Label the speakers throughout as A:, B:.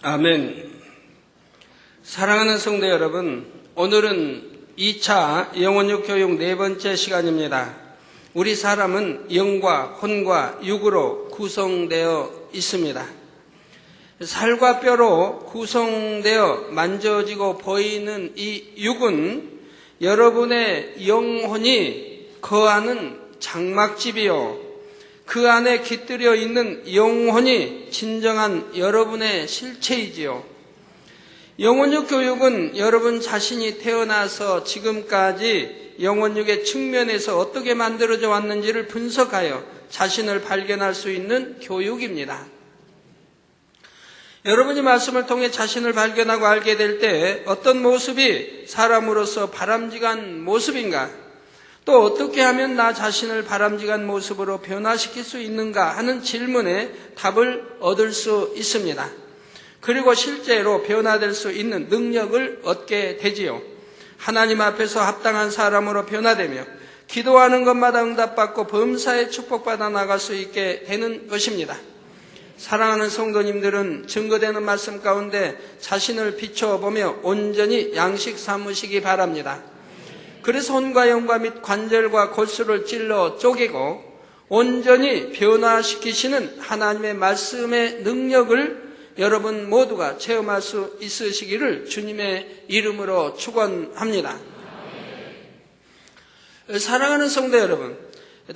A: 아멘. 사랑하는 성도 여러분, 오늘은 2차 영혼육 교육 4번째 시간입니다. 우리 사람은 영과 혼과 육으로 구성되어 있습니다. 살과 뼈로 구성되어 만져지고 보이는 이 육은 여러분의 영혼이 거하는 장막집이요, 그 안에 깃들여 있는 영혼이 진정한 여러분의 실체이지요. 영혼육 교육은 여러분 자신이 태어나서 지금까지 영혼육의 측면에서 어떻게 만들어져 왔는지를 분석하여 자신을 발견할 수 있는 교육입니다. 여러분이 말씀을 통해 자신을 발견하고 알게 될 때 어떤 모습이 사람으로서 바람직한 모습인가, 또 어떻게 하면 나 자신을 바람직한 모습으로 변화시킬 수 있는가 하는 질문에 답을 얻을 수 있습니다. 그리고 실제로 변화될 수 있는 능력을 얻게 되지요. 하나님 앞에서 합당한 사람으로 변화되며 기도하는 것마다 응답받고 범사에 축복받아 나갈 수 있게 되는 것입니다. 사랑하는 성도님들은 증거되는 말씀 가운데 자신을 비춰보며 온전히 양식 삼으시기 바랍니다. 그래서 혼과 영과 및 관절과 골수를 찔러 쪼개고 온전히 변화시키시는 하나님의 말씀의 능력을 여러분 모두가 체험할 수 있으시기를 주님의 이름으로 축원합니다. 사랑하는 성도 여러분,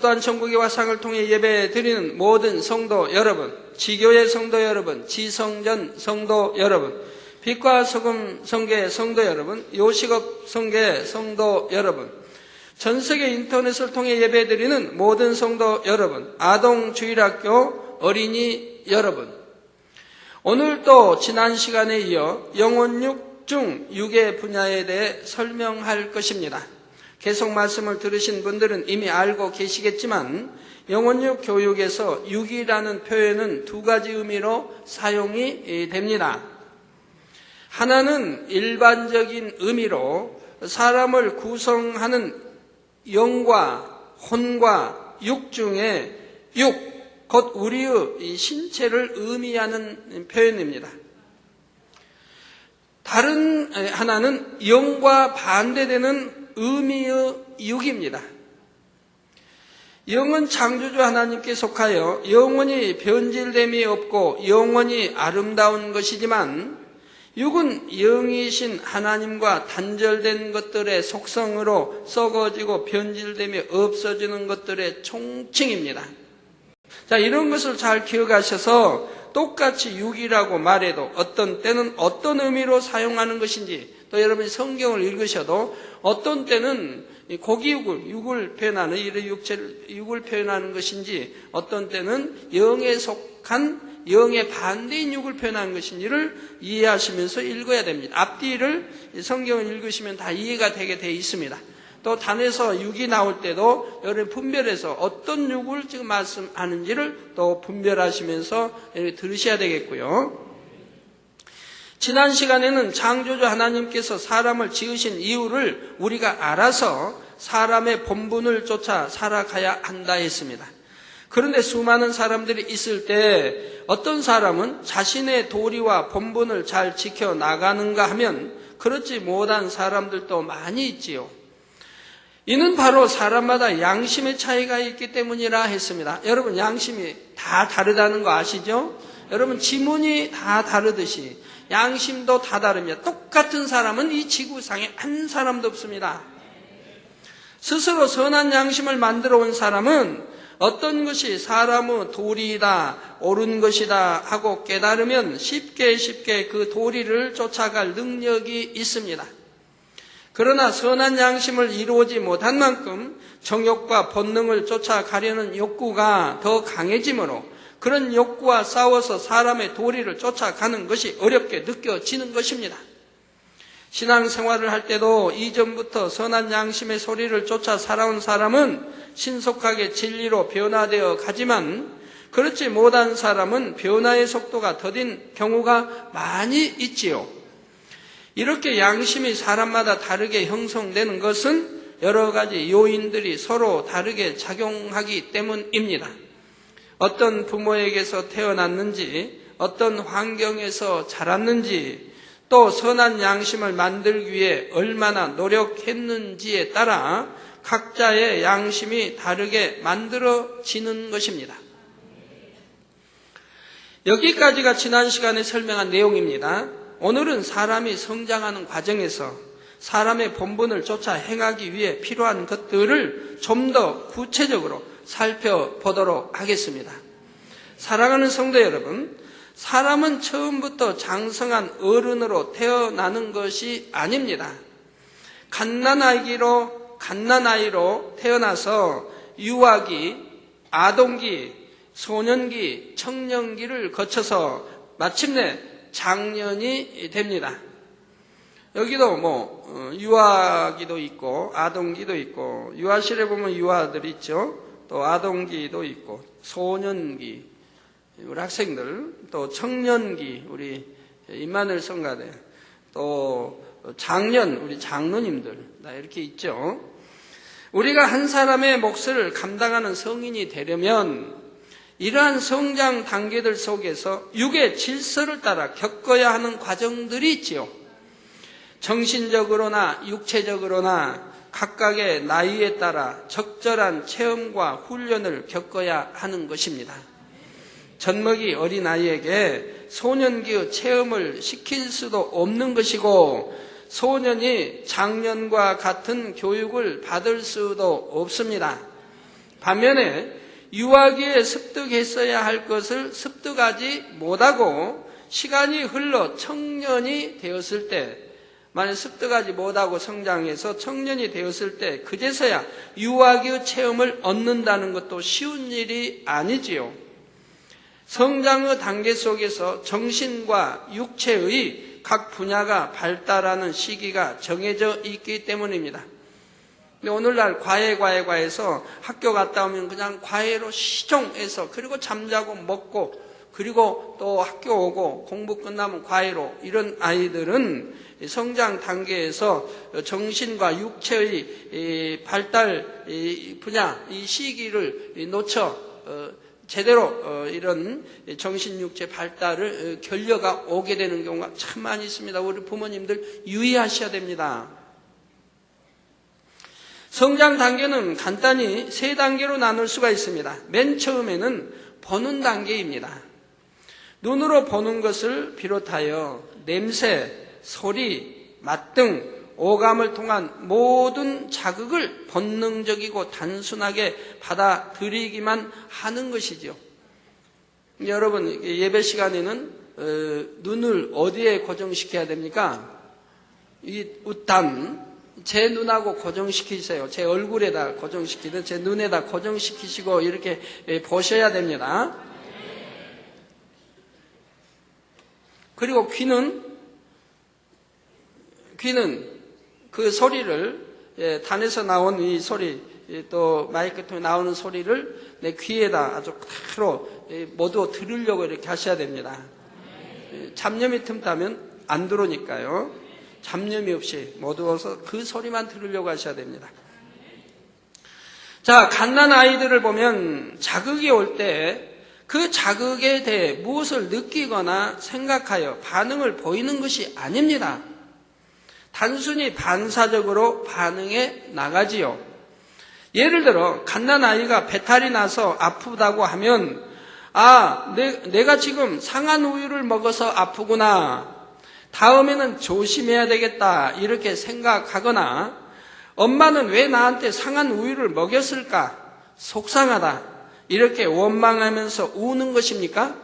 A: 또한 전국의 화상을 통해 예배 드리는 모든 성도 여러분, 지교의 성도 여러분, 지성전 성도 여러분, 빛과 소금 성계 성도 여러분, 요식업 성계 성도 여러분, 전세계 인터넷을 통해 예배드리는 모든 성도 여러분, 아동주일학교 어린이 여러분, 오늘 또 지난 시간에 이어 영혼육 중 육의 분야에 대해 설명할 것입니다. 계속 말씀을 들으신 분들은 이미 알고 계시겠지만 영혼육 교육에서 육이라는 표현은 두 가지 의미로 사용이 됩니다. 하나는 일반적인 의미로 사람을 구성하는 영과 혼과 육 중에 육, 곧 우리의 신체를 의미하는 표현입니다. 다른 하나는 영과 반대되는 의미의 육입니다. 영은 창조주 하나님께 속하여 영원히 변질됨이 없고 영원히 아름다운 것이지만 육은 영이신 하나님과 단절된 것들의 속성으로 썩어지고 변질되며 없어지는 것들의 총칭입니다. 자, 이런 것을 잘 기억하셔서 똑같이 육이라고 말해도 어떤 때는 어떤 의미로 사용하는 것인지, 또 여러분이 성경을 읽으셔도 어떤 때는 고기육을 표현하는, 이런 육을 표현하는 것인지, 어떤 때는 영에 속한 영의 반대인 육을 표현하는 것인지를 이해하시면서 읽어야 됩니다. 앞뒤를 성경을 읽으시면 다 이해가 되게 되어 있습니다. 또 단에서 육이 나올 때도 여러분 분별해서 어떤 육을 지금 말씀하는지를 또 분별하시면서 들으셔야 되겠고요. 지난 시간에는 창조주 하나님께서 사람을 지으신 이유를 우리가 알아서 사람의 본분을 쫓아 살아가야 한다 했습니다. 그런데 수많은 사람들이 있을 때 어떤 사람은 자신의 도리와 본분을 잘 지켜나가는가 하면 그렇지 못한 사람들도 많이 있지요. 이는 바로 사람마다 양심의 차이가 있기 때문이라 했습니다. 여러분, 양심이 다 다르다는 거 아시죠? 여러분, 지문이 다 다르듯이 양심도 다 다릅니다. 똑같은 사람은 이 지구상에 한 사람도 없습니다. 스스로 선한 양심을 만들어 온 사람은 어떤 것이 사람의 도리이다, 옳은 것이다 하고 깨달으면 쉽게 그 도리를 쫓아갈 능력이 있습니다. 그러나 선한 양심을 이루지 못한 만큼 정욕과 본능을 쫓아가려는 욕구가 더 강해지므로 그런 욕구와 싸워서 사람의 도리를 쫓아가는 것이 어렵게 느껴지는 것입니다. 신앙생활을 할 때도 이전부터 선한 양심의 소리를 쫓아 살아온 사람은 신속하게 진리로 변화되어 가지만 그렇지 못한 사람은 변화의 속도가 더딘 경우가 많이 있지요. 이렇게 양심이 사람마다 다르게 형성되는 것은 여러 가지 요인들이 서로 다르게 작용하기 때문입니다. 어떤 부모에게서 태어났는지, 어떤 환경에서 자랐는지, 또 선한 양심을 만들기 위해 얼마나 노력했는지에 따라 각자의 양심이 다르게 만들어지는 것입니다. 여기까지가 지난 시간에 설명한 내용입니다. 오늘은 사람이 성장하는 과정에서 사람의 본분을 쫓아 행하기 위해 필요한 것들을 좀 더 구체적으로 살펴보도록 하겠습니다. 사랑하는 성도 여러분, 사람은 처음부터 장성한 어른으로 태어나는 것이 아닙니다. 갓난아이로 태어나서 유아기, 아동기, 소년기, 청년기를 거쳐서 마침내 장년이 됩니다. 여기도 유아기도 있고 아동기도 있고, 유아실에 보면 유아들이 있죠. 또 아동기도 있고 소년기 우리 학생들, 또 청년기 우리 임마누엘 성가대, 또 장년 우리 장로님들 다 이렇게 있죠. 우리가 한 사람의 몫을 감당하는 성인이 되려면 이러한 성장 단계들 속에서 육의 질서를 따라 겪어야 하는 과정들이 있지요. 정신적으로나 육체적으로나 각각의 나이에 따라 적절한 체험과 훈련을 겪어야 하는 것입니다. 젖먹이 어린아이에게 소년기의 체험을 시킬 수도 없는 것이고, 소년이 장년과 같은 교육을 받을 수도 없습니다. 반면에 유아기에 습득했어야 할 것을 습득하지 못하고 시간이 흘러 청년이 되었을 때, 만약 습득하지 못하고 성장해서 청년이 되었을 때 그제서야 유아기의 체험을 얻는다는 것도 쉬운 일이 아니지요. 성장의 단계 속에서 정신과 육체의 각 분야가 발달하는 시기가 정해져 있기 때문입니다. 근데 오늘날 과외에서 학교 갔다 오면 그냥 과외로 시종해서, 그리고 잠자고 먹고, 그리고 또 학교 오고 공부 끝나면 과외로, 이런 아이들은 성장 단계에서 정신과 육체의 발달 분야, 이 시기를 놓쳐 제대로 이런 정신 육체 발달을 결려가 오게 되는 경우가 참 많이 있습니다. 우리 부모님들 유의하셔야 됩니다. 성장 단계는 간단히 세 단계로 나눌 수가 있습니다. 맨 처음에는 보는 단계입니다. 눈으로 보는 것을 비롯하여 냄새, 소리, 맛 등 오감을 통한 모든 자극을 본능적이고 단순하게 받아들이기만 하는 것이죠. 여러분, 예배 시간에는 눈을 어디에 고정시켜야 됩니까? 이 웃담, 제 눈하고 고정시키세요. 제 얼굴에다 고정시키든 제 눈에다 고정시키시고 이렇게 보셔야 됩니다. 그리고 귀는 그 소리를, 단에서 나온 이 소리, 또 마이크 통해 나오는 소리를 내 귀에다 아주 그대로 모두 들으려고 이렇게 하셔야 됩니다. 잡념이 틈타면 안 들어오니까요. 잡념이 없이 모두 어서 그 소리만 들으려고 하셔야 됩니다. 자, 갓난 아이들을 보면 자극이 올 때 그 자극에 대해 무엇을 느끼거나 생각하여 반응을 보이는 것이 아닙니다. 단순히 반사적으로 반응해 나가지요. 예를 들어 갓난 아이가 배탈이 나서 아프다고 하면, 내가 지금 상한 우유를 먹어서 아프구나, 다음에는 조심해야 되겠다, 이렇게 생각하거나, 엄마는 왜 나한테 상한 우유를 먹였을까, 속상하다, 이렇게 원망하면서 우는 것입니까?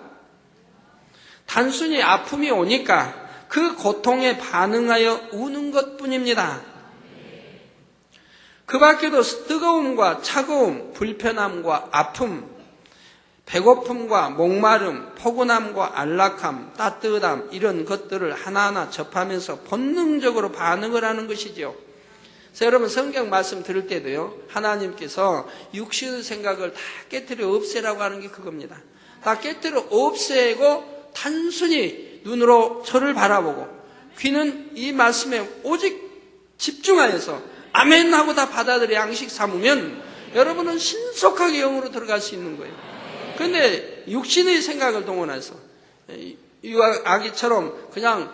A: 단순히 아픔이 오니까 그 고통에 반응하여 우는 것뿐입니다. 그 밖에도 뜨거움과 차가움, 불편함과 아픔, 배고픔과 목마름, 포근함과 안락함, 따뜻함, 이런 것들을 하나하나 접하면서 본능적으로 반응을 하는 것이죠. 그래서 여러분, 성경 말씀 들을 때도요, 하나님께서 육신의 생각을 다 깨트려 없애라고 하는 게 그겁니다. 다 깨트려 없애고 단순히 눈으로 저를 바라보고 귀는 이 말씀에 오직 집중하여서 아멘 하고 다 받아들여 양식 삼으면 여러분은 신속하게 영으로 들어갈 수 있는 거예요. 그런데 육신의 생각을 동원해서 유아 아기처럼 그냥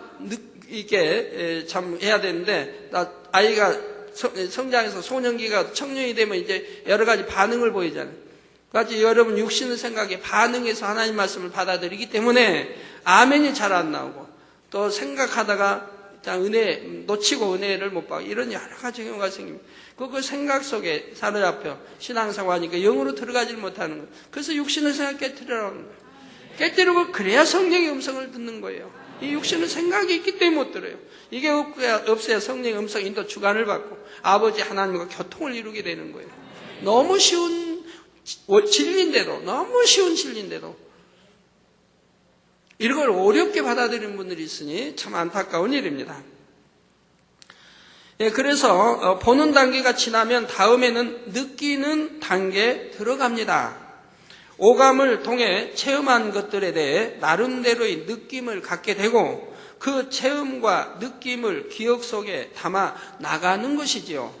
A: 이렇게 참 해야 되는데, 아이가 성장해서 소년기가 청년이 되면 이제 여러 가지 반응을 보이잖아요. 그같이 여러분 육신의 생각에 반응해서 하나님 말씀을 받아들이기 때문에 아멘이 잘 안 나오고, 또 생각하다가 은혜 놓치고 은혜를 못 받고, 이런 여러 가지 경우가 생깁니다. 그 생각 속에 사로잡혀 신앙생활 하니까 영으로 들어가질 못하는 거예요. 그래서 육신의 생각 깨뜨리라는 거예요. 깨뜨리고 그래야 성령의 음성을 듣는 거예요. 이 육신의 생각이 있기 때문에 못 들어요. 이게 없어야 성령의 음성 인도 주관을 받고 아버지 하나님과 교통을 이루게 되는 거예요. 너무 쉬운 진리인데도, 너무 쉬운 진리인데도 이걸 어렵게 받아들이는 분들이 있으니 참 안타까운 일입니다. 예, 그래서 보는 단계가 지나면 다음에는 느끼는 단계에 들어갑니다. 오감을 통해 체험한 것들에 대해 나름대로의 느낌을 갖게 되고, 그 체험과 느낌을 기억 속에 담아 나가는 것이지요.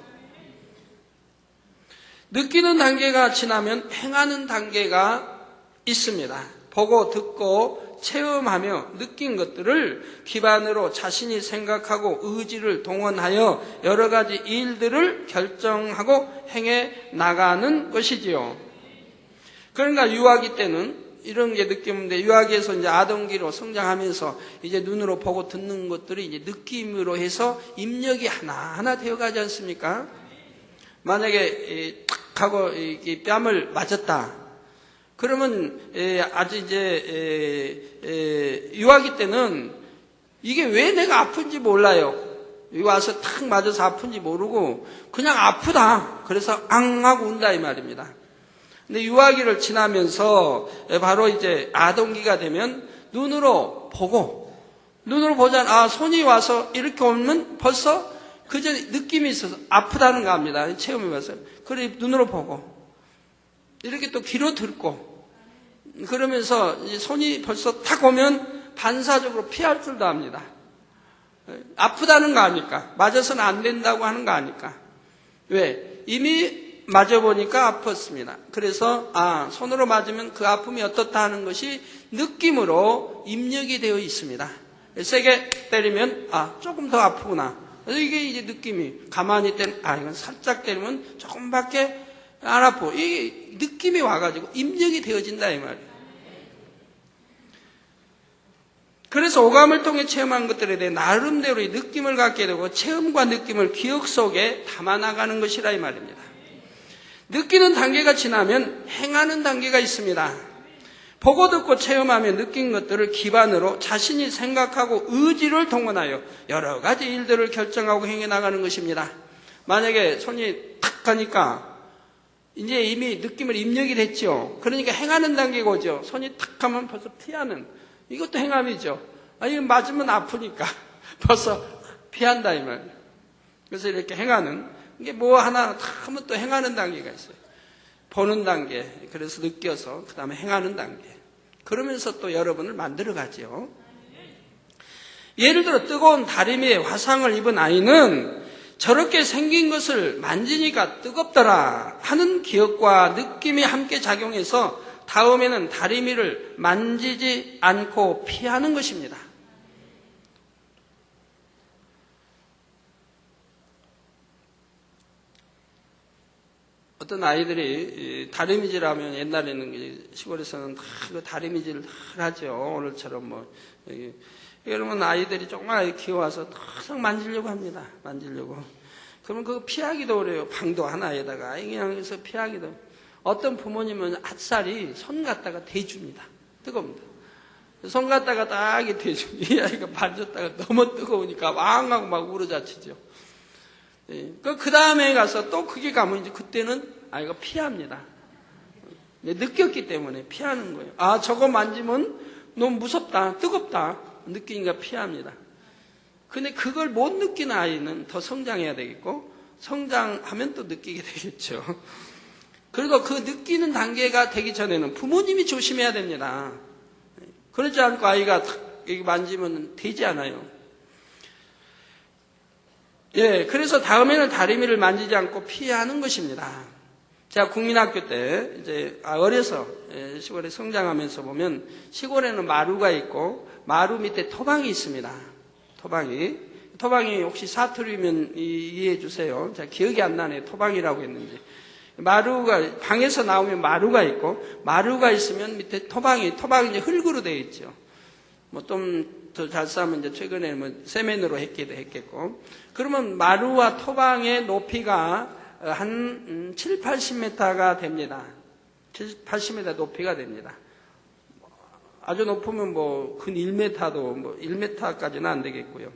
A: 느끼는 단계가 지나면 행하는 단계가 있습니다. 보고 듣고 체험하며 느낀 것들을 기반으로 자신이 생각하고 의지를 동원하여 여러 가지 일들을 결정하고 행해 나가는 것이지요. 그러니까 유아기 때는 이런 게 느낌인데, 유아기에서 이제 아동기로 성장하면서 이제 눈으로 보고 듣는 것들이 이제 느낌으로 해서 입력이 하나하나 되어가지 않습니까? 만약에 탁 하고 뺨을 맞았다. 그러면 아주 이제 유아기 때는 이게 왜 내가 아픈지 몰라요. 여기 와서 탁 맞아서 아픈지 모르고 그냥 아프다. 그래서 앙 하고 운다 이 말입니다. 근데 유아기를 지나면서 바로 이제 아동기가 되면 눈으로 보자. 손이 와서 이렇게 오면 벌써 그 전에 느낌이 있어서 아프다는 거 압니다. 체험해 봤어요. 그래 눈으로 보고 이렇게 또 귀로 듣고, 그러면서 손이 벌써 탁 오면 반사적으로 피할 줄도 압니다. 아프다는 거 아니까, 맞아서는 안 된다고 하는 거 아니까. 왜? 이미 맞아보니까 아팠습니다. 그래서 손으로 맞으면 그 아픔이 어떻다 하는 것이 느낌으로 입력이 되어 있습니다. 세게 때리면 조금 더 아프구나. 이게 이제 느낌이, 가만히 때리면 이건 살짝 때리면 조금밖에 안 아프고, 이게 느낌이 와가지고 입력이 되어진다 이 말이에요. 그래서 오감을 통해 체험한 것들에 대해 나름대로의 느낌을 갖게 되고, 체험과 느낌을 기억 속에 담아나가는 것이라 이 말입니다. 느끼는 단계가 지나면 행하는 단계가 있습니다. 보고 듣고 체험하며 느낀 것들을 기반으로 자신이 생각하고 의지를 동원하여 여러 가지 일들을 결정하고 행해 나가는 것입니다. 만약에 손이 탁 가니까 이제 이미 느낌을 입력이 됐죠. 그러니까 행하는 단계가 오죠. 손이 탁 하면 벌써 피하는, 이것도 행함이죠. 이거 맞으면 아프니까 벌써 피한다 이 말이에요. 그래서 이렇게 행하는, 이게 뭐 하나 탁 하면 또 행하는 단계가 있어요. 보는 단계, 그래서 느껴서 그 다음에 행하는 단계. 그러면서 또 여러분을 만들어가죠. 예를 들어 뜨거운 다리미에 화상을 입은 아이는 저렇게 생긴 것을 만지니까 뜨겁더라 하는 기억과 느낌이 함께 작용해서 다음에는 다리미를 만지지 않고 피하는 것입니다. 어떤 아이들이 다리미질하면, 옛날에는 시골에서는 다 그 다리미질을 하죠. 오늘처럼 그러면 아이들이 정말 귀여워서 항상 만지려고 합니다. 만지려고. 그러면 그거 피하기도 어려워요. 방도 하나에다가 그냥 해서 피하기도. 어떤 부모님은 앗살이 손 갖다가 대줍니다. 뜨겁니다. 손 갖다가 딱 대줍니다. 이 아이가 만졌다가 너무 뜨거우니까 왕 하고 막 우러자치죠. 그 다음에 가서 또 그게 가면 이제 그때는 아이가 피합니다. 느꼈기 때문에 피하는 거예요. 저거 만지면 너무 무섭다, 뜨겁다 느끼니까 피합니다. 근데 그걸 못 느끼는 아이는 더 성장해야 되겠고, 성장하면 또 느끼게 되겠죠. 그리고 그 느끼는 단계가 되기 전에는 부모님이 조심해야 됩니다. 그러지 않고 아이가 탁 만지면 되지 않아요. 그래서 다음에는 다리미를 만지지 않고 피하는 것입니다. 제가 국민학교 때 이제 어려서 시골에 성장하면서 보면 시골에는 마루가 있고 마루 밑에 토방이 있습니다. 토방이 혹시 사투리면 이해해 주세요. 제가 기억이 안 나네요. 토방이라고 했는지. 마루가 방에서 나오면 마루가 있고 마루가 있으면 밑에 토방이 이제 흙으로 되어 있죠. 뭐 좀 더 잘 싸면 이제 최근에 뭐 세면으로 했기도 했겠고. 그러면 마루와 토방의 높이가 한 7, 80m가 됩니다. 7, 80m 높이가 됩니다. 아주 높으면 뭐 근 1m도 뭐 1m까지는 안 되겠고요.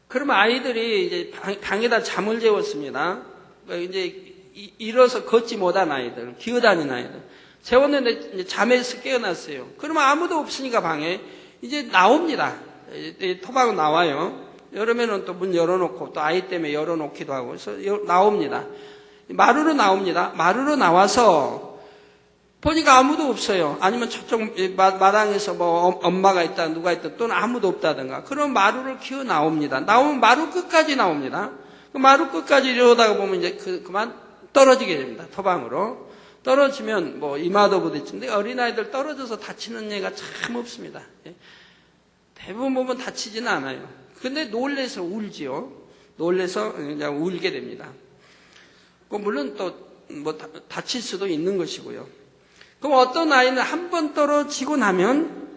A: 그러면 아이들이 이제 방에다 잠을 재웠습니다. 이제 일어서 걷지 못한 아이들, 기어다니는 아이들. 재웠는데 이제 잠에서 깨어났어요. 그러면 아무도 없으니까 방에 이제 나옵니다. 토박은 나와요. 여름에는 또 문 열어놓고 또 아이 때문에 열어놓기도 하고 그래서 나옵니다. 마루로 나옵니다. 마루로 나와서 보니까 아무도 없어요. 아니면 저쪽 마당에서 뭐 엄마가 있다 누가 있다 또는 아무도 없다든가. 그럼 마루를 기어 나옵니다. 나오면 마루 끝까지 나옵니다. 그 마루 끝까지 이러다가 보면 이제 그만 떨어지게 됩니다. 토방으로. 떨어지면 뭐 이마도 부딪히는데 어린아이들 떨어져서 다치는 예가 참 없습니다. 대부분 보면 다치지는 않아요. 근데 놀래서 울지요. 놀래서 그냥 울게 됩니다. 물론 또 뭐 다칠 수도 있는 것이고요. 그럼 어떤 아이는 한 번 떨어지고 나면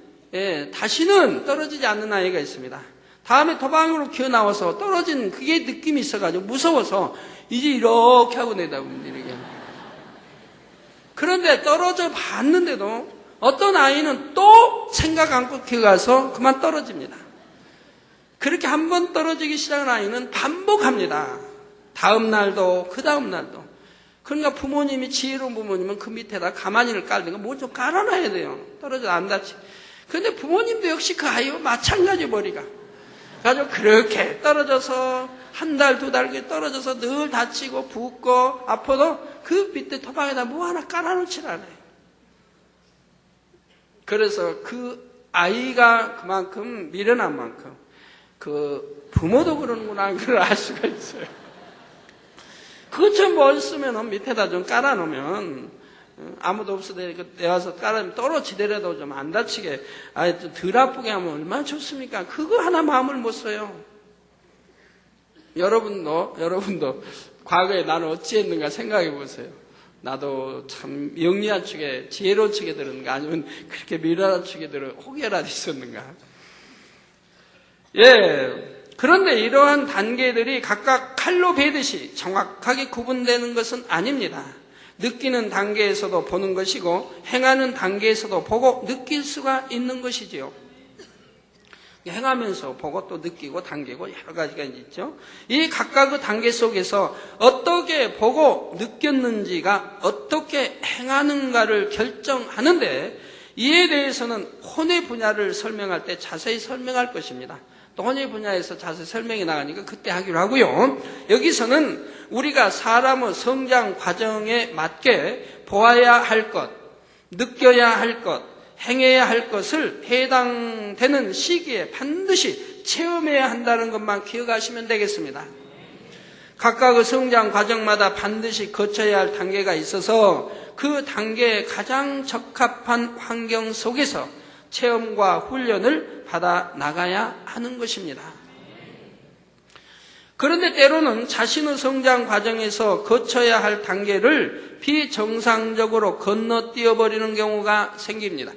A: 다시는 떨어지지 않는 아이가 있습니다. 다음에 토방으로 기어 나와서 떨어진 그게 느낌이 있어가지고 무서워서 이제 이렇게 하고 내다봅니다. 이렇게. 그런데 떨어져 봤는데도 어떤 아이는 또 생각 않고 기어가서 그만 떨어집니다. 그렇게 한 번 떨어지기 시작한 아이는 반복합니다. 다음 날도 그 다음 날도. 그러니까 부모님이 지혜로운 부모님은 그 밑에다 가마니를 깔든가 뭐 좀 깔아놔야 돼요. 떨어져 안 다치. 그런데 부모님도 역시 그 아이와 마찬가지 머리가. 가지고 그렇게 떨어져서 한 달, 두 달 떨어져서 늘 다치고 붓고 아파도 그 밑에 토방에다 뭐 하나 깔아놓질 않아요. 그래서 그 아이가 그만큼 미련한 만큼 그 부모도 그러는구나 그걸 알 수가 있어요. 그것처럼 뭘 쓰면 밑에다 좀 깔아놓으면 아무도 없어도 내와서 깔아놓으면 떨어지더라도 좀 안 다치게 좀 덜 아프게 하면 얼마나 좋습니까? 그거 하나 마음을 못 써요. 여러분도 과거에 나는 어찌했는가 생각해 보세요. 나도 참 영리한 축에 지혜로운 축에 들었는가 아니면 그렇게 미련한 축에 들어 혹여라도 있었는가. 그런데 이러한 단계들이 각각 칼로 베듯이 정확하게 구분되는 것은 아닙니다. 느끼는 단계에서도 보는 것이고 행하는 단계에서도 보고 느낄 수가 있는 것이지요. 행하면서 보고 또 느끼고 단계고 여러 가지가 있죠. 이 각각의 단계 속에서 어떻게 보고 느꼈는지가 어떻게 행하는가를 결정하는데 이에 대해서는 혼의 분야를 설명할 때 자세히 설명할 것입니다. 또 혼의 분야에서 자세히 설명이 나가니까 그때 하기로 하고요. 여기서는 우리가 사람의 성장 과정에 맞게 보아야 할 것, 느껴야 할 것, 행해야 할 것을 해당되는 시기에 반드시 체험해야 한다는 것만 기억하시면 되겠습니다. 각각의 성장 과정마다 반드시 거쳐야 할 단계가 있어서 그 단계에 가장 적합한 환경 속에서 체험과 훈련을 받아 나가야 하는 것입니다. 그런데 때로는 자신의 성장 과정에서 거쳐야 할 단계를 비정상적으로 건너뛰어버리는 경우가 생깁니다.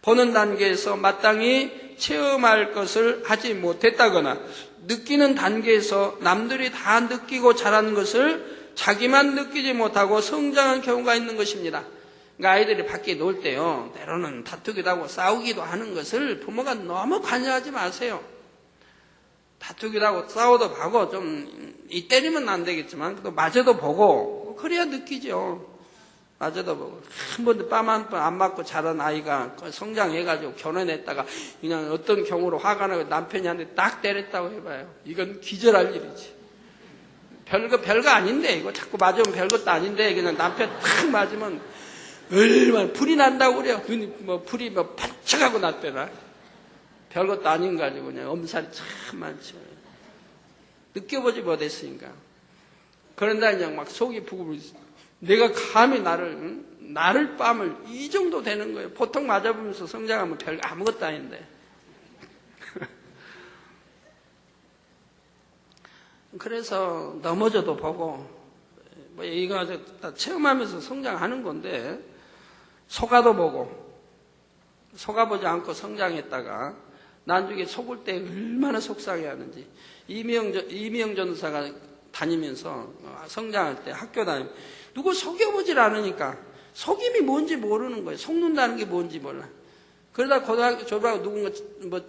A: 보는 단계에서 마땅히 체험할 것을 하지 못했다거나 느끼는 단계에서 남들이 다 느끼고 자란 것을 자기만 느끼지 못하고 성장한 경우가 있는 것입니다. 그러니까 아이들이 밖에 놀 때요, 때로는 다투기도 하고 싸우기도 하는 것을 부모가 너무 관여하지 마세요. 다투기도 하고 싸우도 하고 이 때리면 안 되겠지만 또 맞아도 보고 그래야 느끼죠. 맞아도 보고 한 번도 뺨 한 번 안 맞고 자란 아이가 성장해가지고 결혼했다가 그냥 어떤 경우로 화가 나고 남편이 한 대 딱 때렸다고 해봐요. 이건 기절할 일이지. 별거 아닌데 이거 자꾸 맞으면 별것도 아닌데 그냥 남편 딱 맞으면 얼마나 불이 난다고 그래요. 눈이 불이 반짝하고 났대나. 별것도 아닌 가지고 그냥 엄살이 참 많죠. 느껴보지 못했으니까. 그런다 이제 막 속이 부글부글. 내가 감히 나를 뺨을 이 정도 되는 거예요. 보통 맞아보면서 성장하면 별 아무것도 아닌데. 그래서 넘어져도 보고, 뭐 이거 다 체험하면서 성장하는 건데, 속아도 보고, 속아보지 않고 성장했다가, 나중에 속을 때 얼마나 속상해 하는지. 이미영 전도사가 다니면서, 성장할 때 학교 다니면, 누구 속여보질 않으니까, 속임이 뭔지 모르는 거예요. 속는다는 게 뭔지 몰라. 그러다 고등학교 졸업하고 누군가,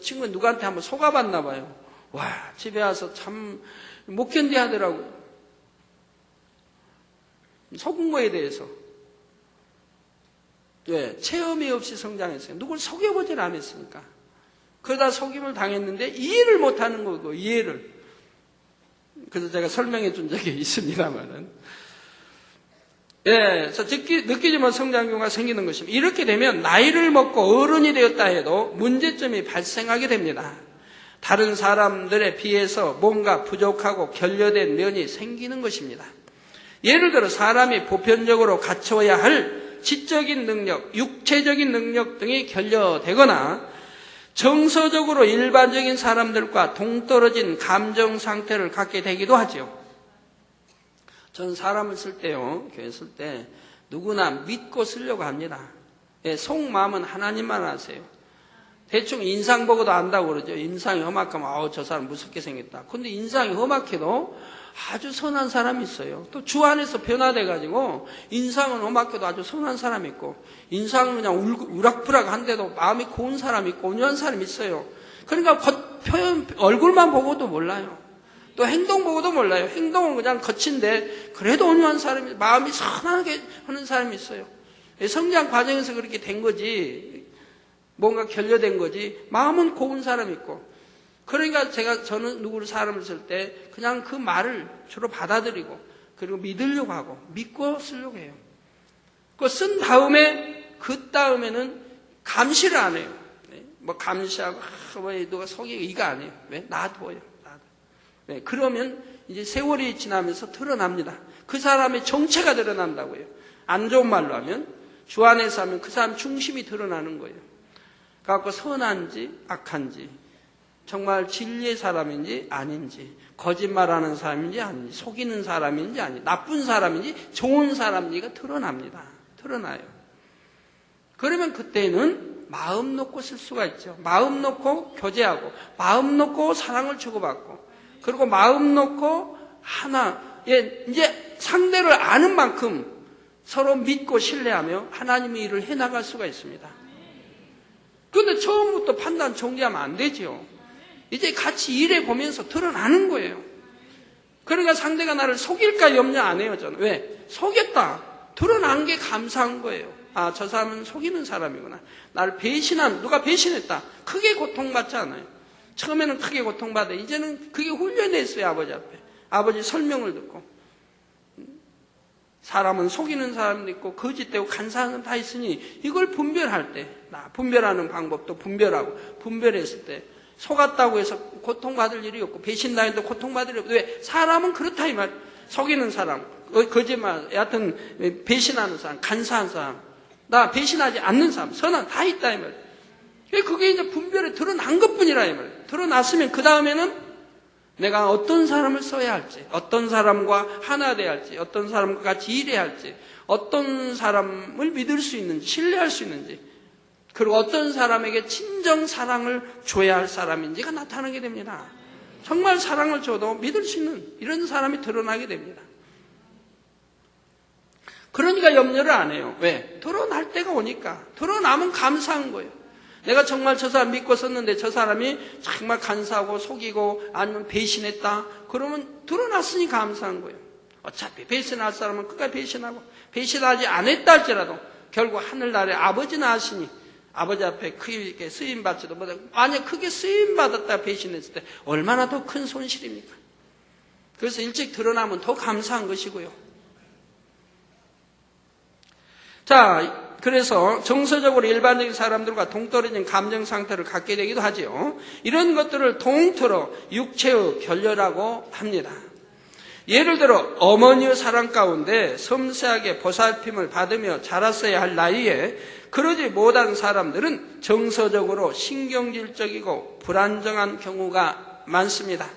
A: 친구 누구한테 한번 속아봤나 봐요. 와, 집에 와서 참, 못 견디 하더라고요. 속은 거에 대해서. 왜? 체험이 없이 성장했어요. 누굴 속여보질 않았으니까. 그러다 속임을 당했는데 이해를 못하는 거고, 이해를. 그래서 제가 설명해 준 적이 있습니다만은. 예, 느끼지만 성장교가 생기는 것입니다. 이렇게 되면 나이를 먹고 어른이 되었다 해도 문제점이 발생하게 됩니다. 다른 사람들에 비해서 뭔가 부족하고 결여된 면이 생기는 것입니다. 예를 들어 사람이 보편적으로 갖춰야 할 지적인 능력, 육체적인 능력 등이 결여되거나 정서적으로 일반적인 사람들과 동떨어진 감정 상태를 갖게 되기도 하죠. 전 사람을 쓸 때요, 교회 쓸 때 누구나 믿고 쓰려고 합니다. 예, 속마음은 하나님만 아세요. 대충 인상 보고도 안다고 그러죠. 인상이 험악하면 저 사람 무섭게 생겼다. 근데 인상이 험악해도 아주 선한 사람이 있어요. 또 주 안에서 변화돼가지고 인상은 험악해도 아주 선한 사람이 있고, 인상은 그냥 우락부락한데도 마음이 고운 사람이 있고 온유한 사람이 있어요. 그러니까 표현, 얼굴만 보고도 몰라요. 또 행동 보고도 몰라요. 행동은 그냥 거친데 그래도 온유한 사람이, 마음이 선하게 하는 사람이 있어요. 성장 과정에서 그렇게 된 거지, 뭔가 결여된 거지, 마음은 고운 사람이 있고. 그러니까 저는 누구를 사람을 쓸 때 그냥 그 말을 주로 받아들이고, 그리고 믿으려고 하고, 믿고 쓰려고 해요. 그 쓴 다음에, 그 다음에는 감시를 안 해요. 뭐 감시하고, 누가 속이고 이거 안 해요. 왜? 놔둬요. 네, 그러면 이제 세월이 지나면서 드러납니다. 그 사람의 정체가 드러난다고요. 안 좋은 말로 하면, 주 안에서 하면 그 사람 중심이 드러나는 거예요. 그래갖고 선한지 악한지, 정말 진리의 사람인지 아닌지, 거짓말하는 사람인지 아닌지, 속이는 사람인지 아닌지, 나쁜 사람인지 좋은 사람인지가 드러납니다. 드러나요. 그러면 그때는 마음 놓고 쓸 수가 있죠. 마음 놓고 교제하고, 마음 놓고 사랑을 주고받고, 그리고 마음 놓고 이제 상대를 아는 만큼 서로 믿고 신뢰하며 하나님의 일을 해나갈 수가 있습니다. 그런데 처음부터 판단 정지하면 안 되죠. 이제 같이 일해보면서 드러나는 거예요. 그러니까 상대가 나를 속일까 염려 안 해요, 저는. 왜? 속였다. 드러난 게 감사한 거예요. 저 사람은 속이는 사람이구나. 나를 누가 배신했다. 크게 고통받지 않아요. 처음에는 크게 고통받아. 이제는 그게 훈련됐어요, 아버지 앞에. 아버지 설명을 듣고. 사람은 속이는 사람도 있고, 거짓되고 간사한 건 다 있으니, 이걸 분별할 때, 분별하는 방법도 분별했을 때, 속았다고 해서 고통받을 일이 없고, 배신당해도 고통받을 일이 없고, 왜? 사람은 그렇다, 이 말. 속이는 사람, 거짓말, 여하튼, 배신하는 사람, 간사한 사람, 나 배신하지 않는 사람, 선한, 다 있다, 이 말. 그게 이제 분별에 드러난 것 뿐이라, 이 말. 드러났으면, 그 다음에는 내가 어떤 사람을 써야 할지, 어떤 사람과 하나 돼야 할지, 어떤 사람과 같이 일해야 할지, 어떤 사람을 믿을 수 있는지, 신뢰할 수 있는지, 그리고 어떤 사람에게 진정 사랑을 줘야 할 사람인지가 나타나게 됩니다. 정말 사랑을 줘도 믿을 수 있는 이런 사람이 드러나게 됩니다. 그러니까 염려를 안 해요. 왜? 드러날 때가 오니까. 드러나면 감사한 거예요. 내가 정말 저 사람 믿고 썼는데 저 사람이 정말 간사하고 속이고 아니면 배신했다. 그러면 드러났으니 감사한 거예요. 어차피 배신할 사람은 끝까지 배신하고, 배신하지 않았다 할지라도 결국 하늘나라에 아버지나 하시니 아버지 앞에 크게 쓰임받지도 못하고, 만약 크게 쓰임받았다 배신했을 때 얼마나 더 큰 손실입니까? 그래서 일찍 드러나면 더 감사한 것이고요. 자, 그래서 정서적으로 일반적인 사람들과 동떨어진 감정 상태를 갖게 되기도 하죠. 이런 것들을 통틀어 육체의 결여라고 합니다. 예를 들어 어머니의 사랑 가운데 섬세하게 보살핌을 받으며 자랐어야 할 나이에 그러지 못한 사람들은 정서적으로 신경질적이고 불안정한 경우가 많습니다.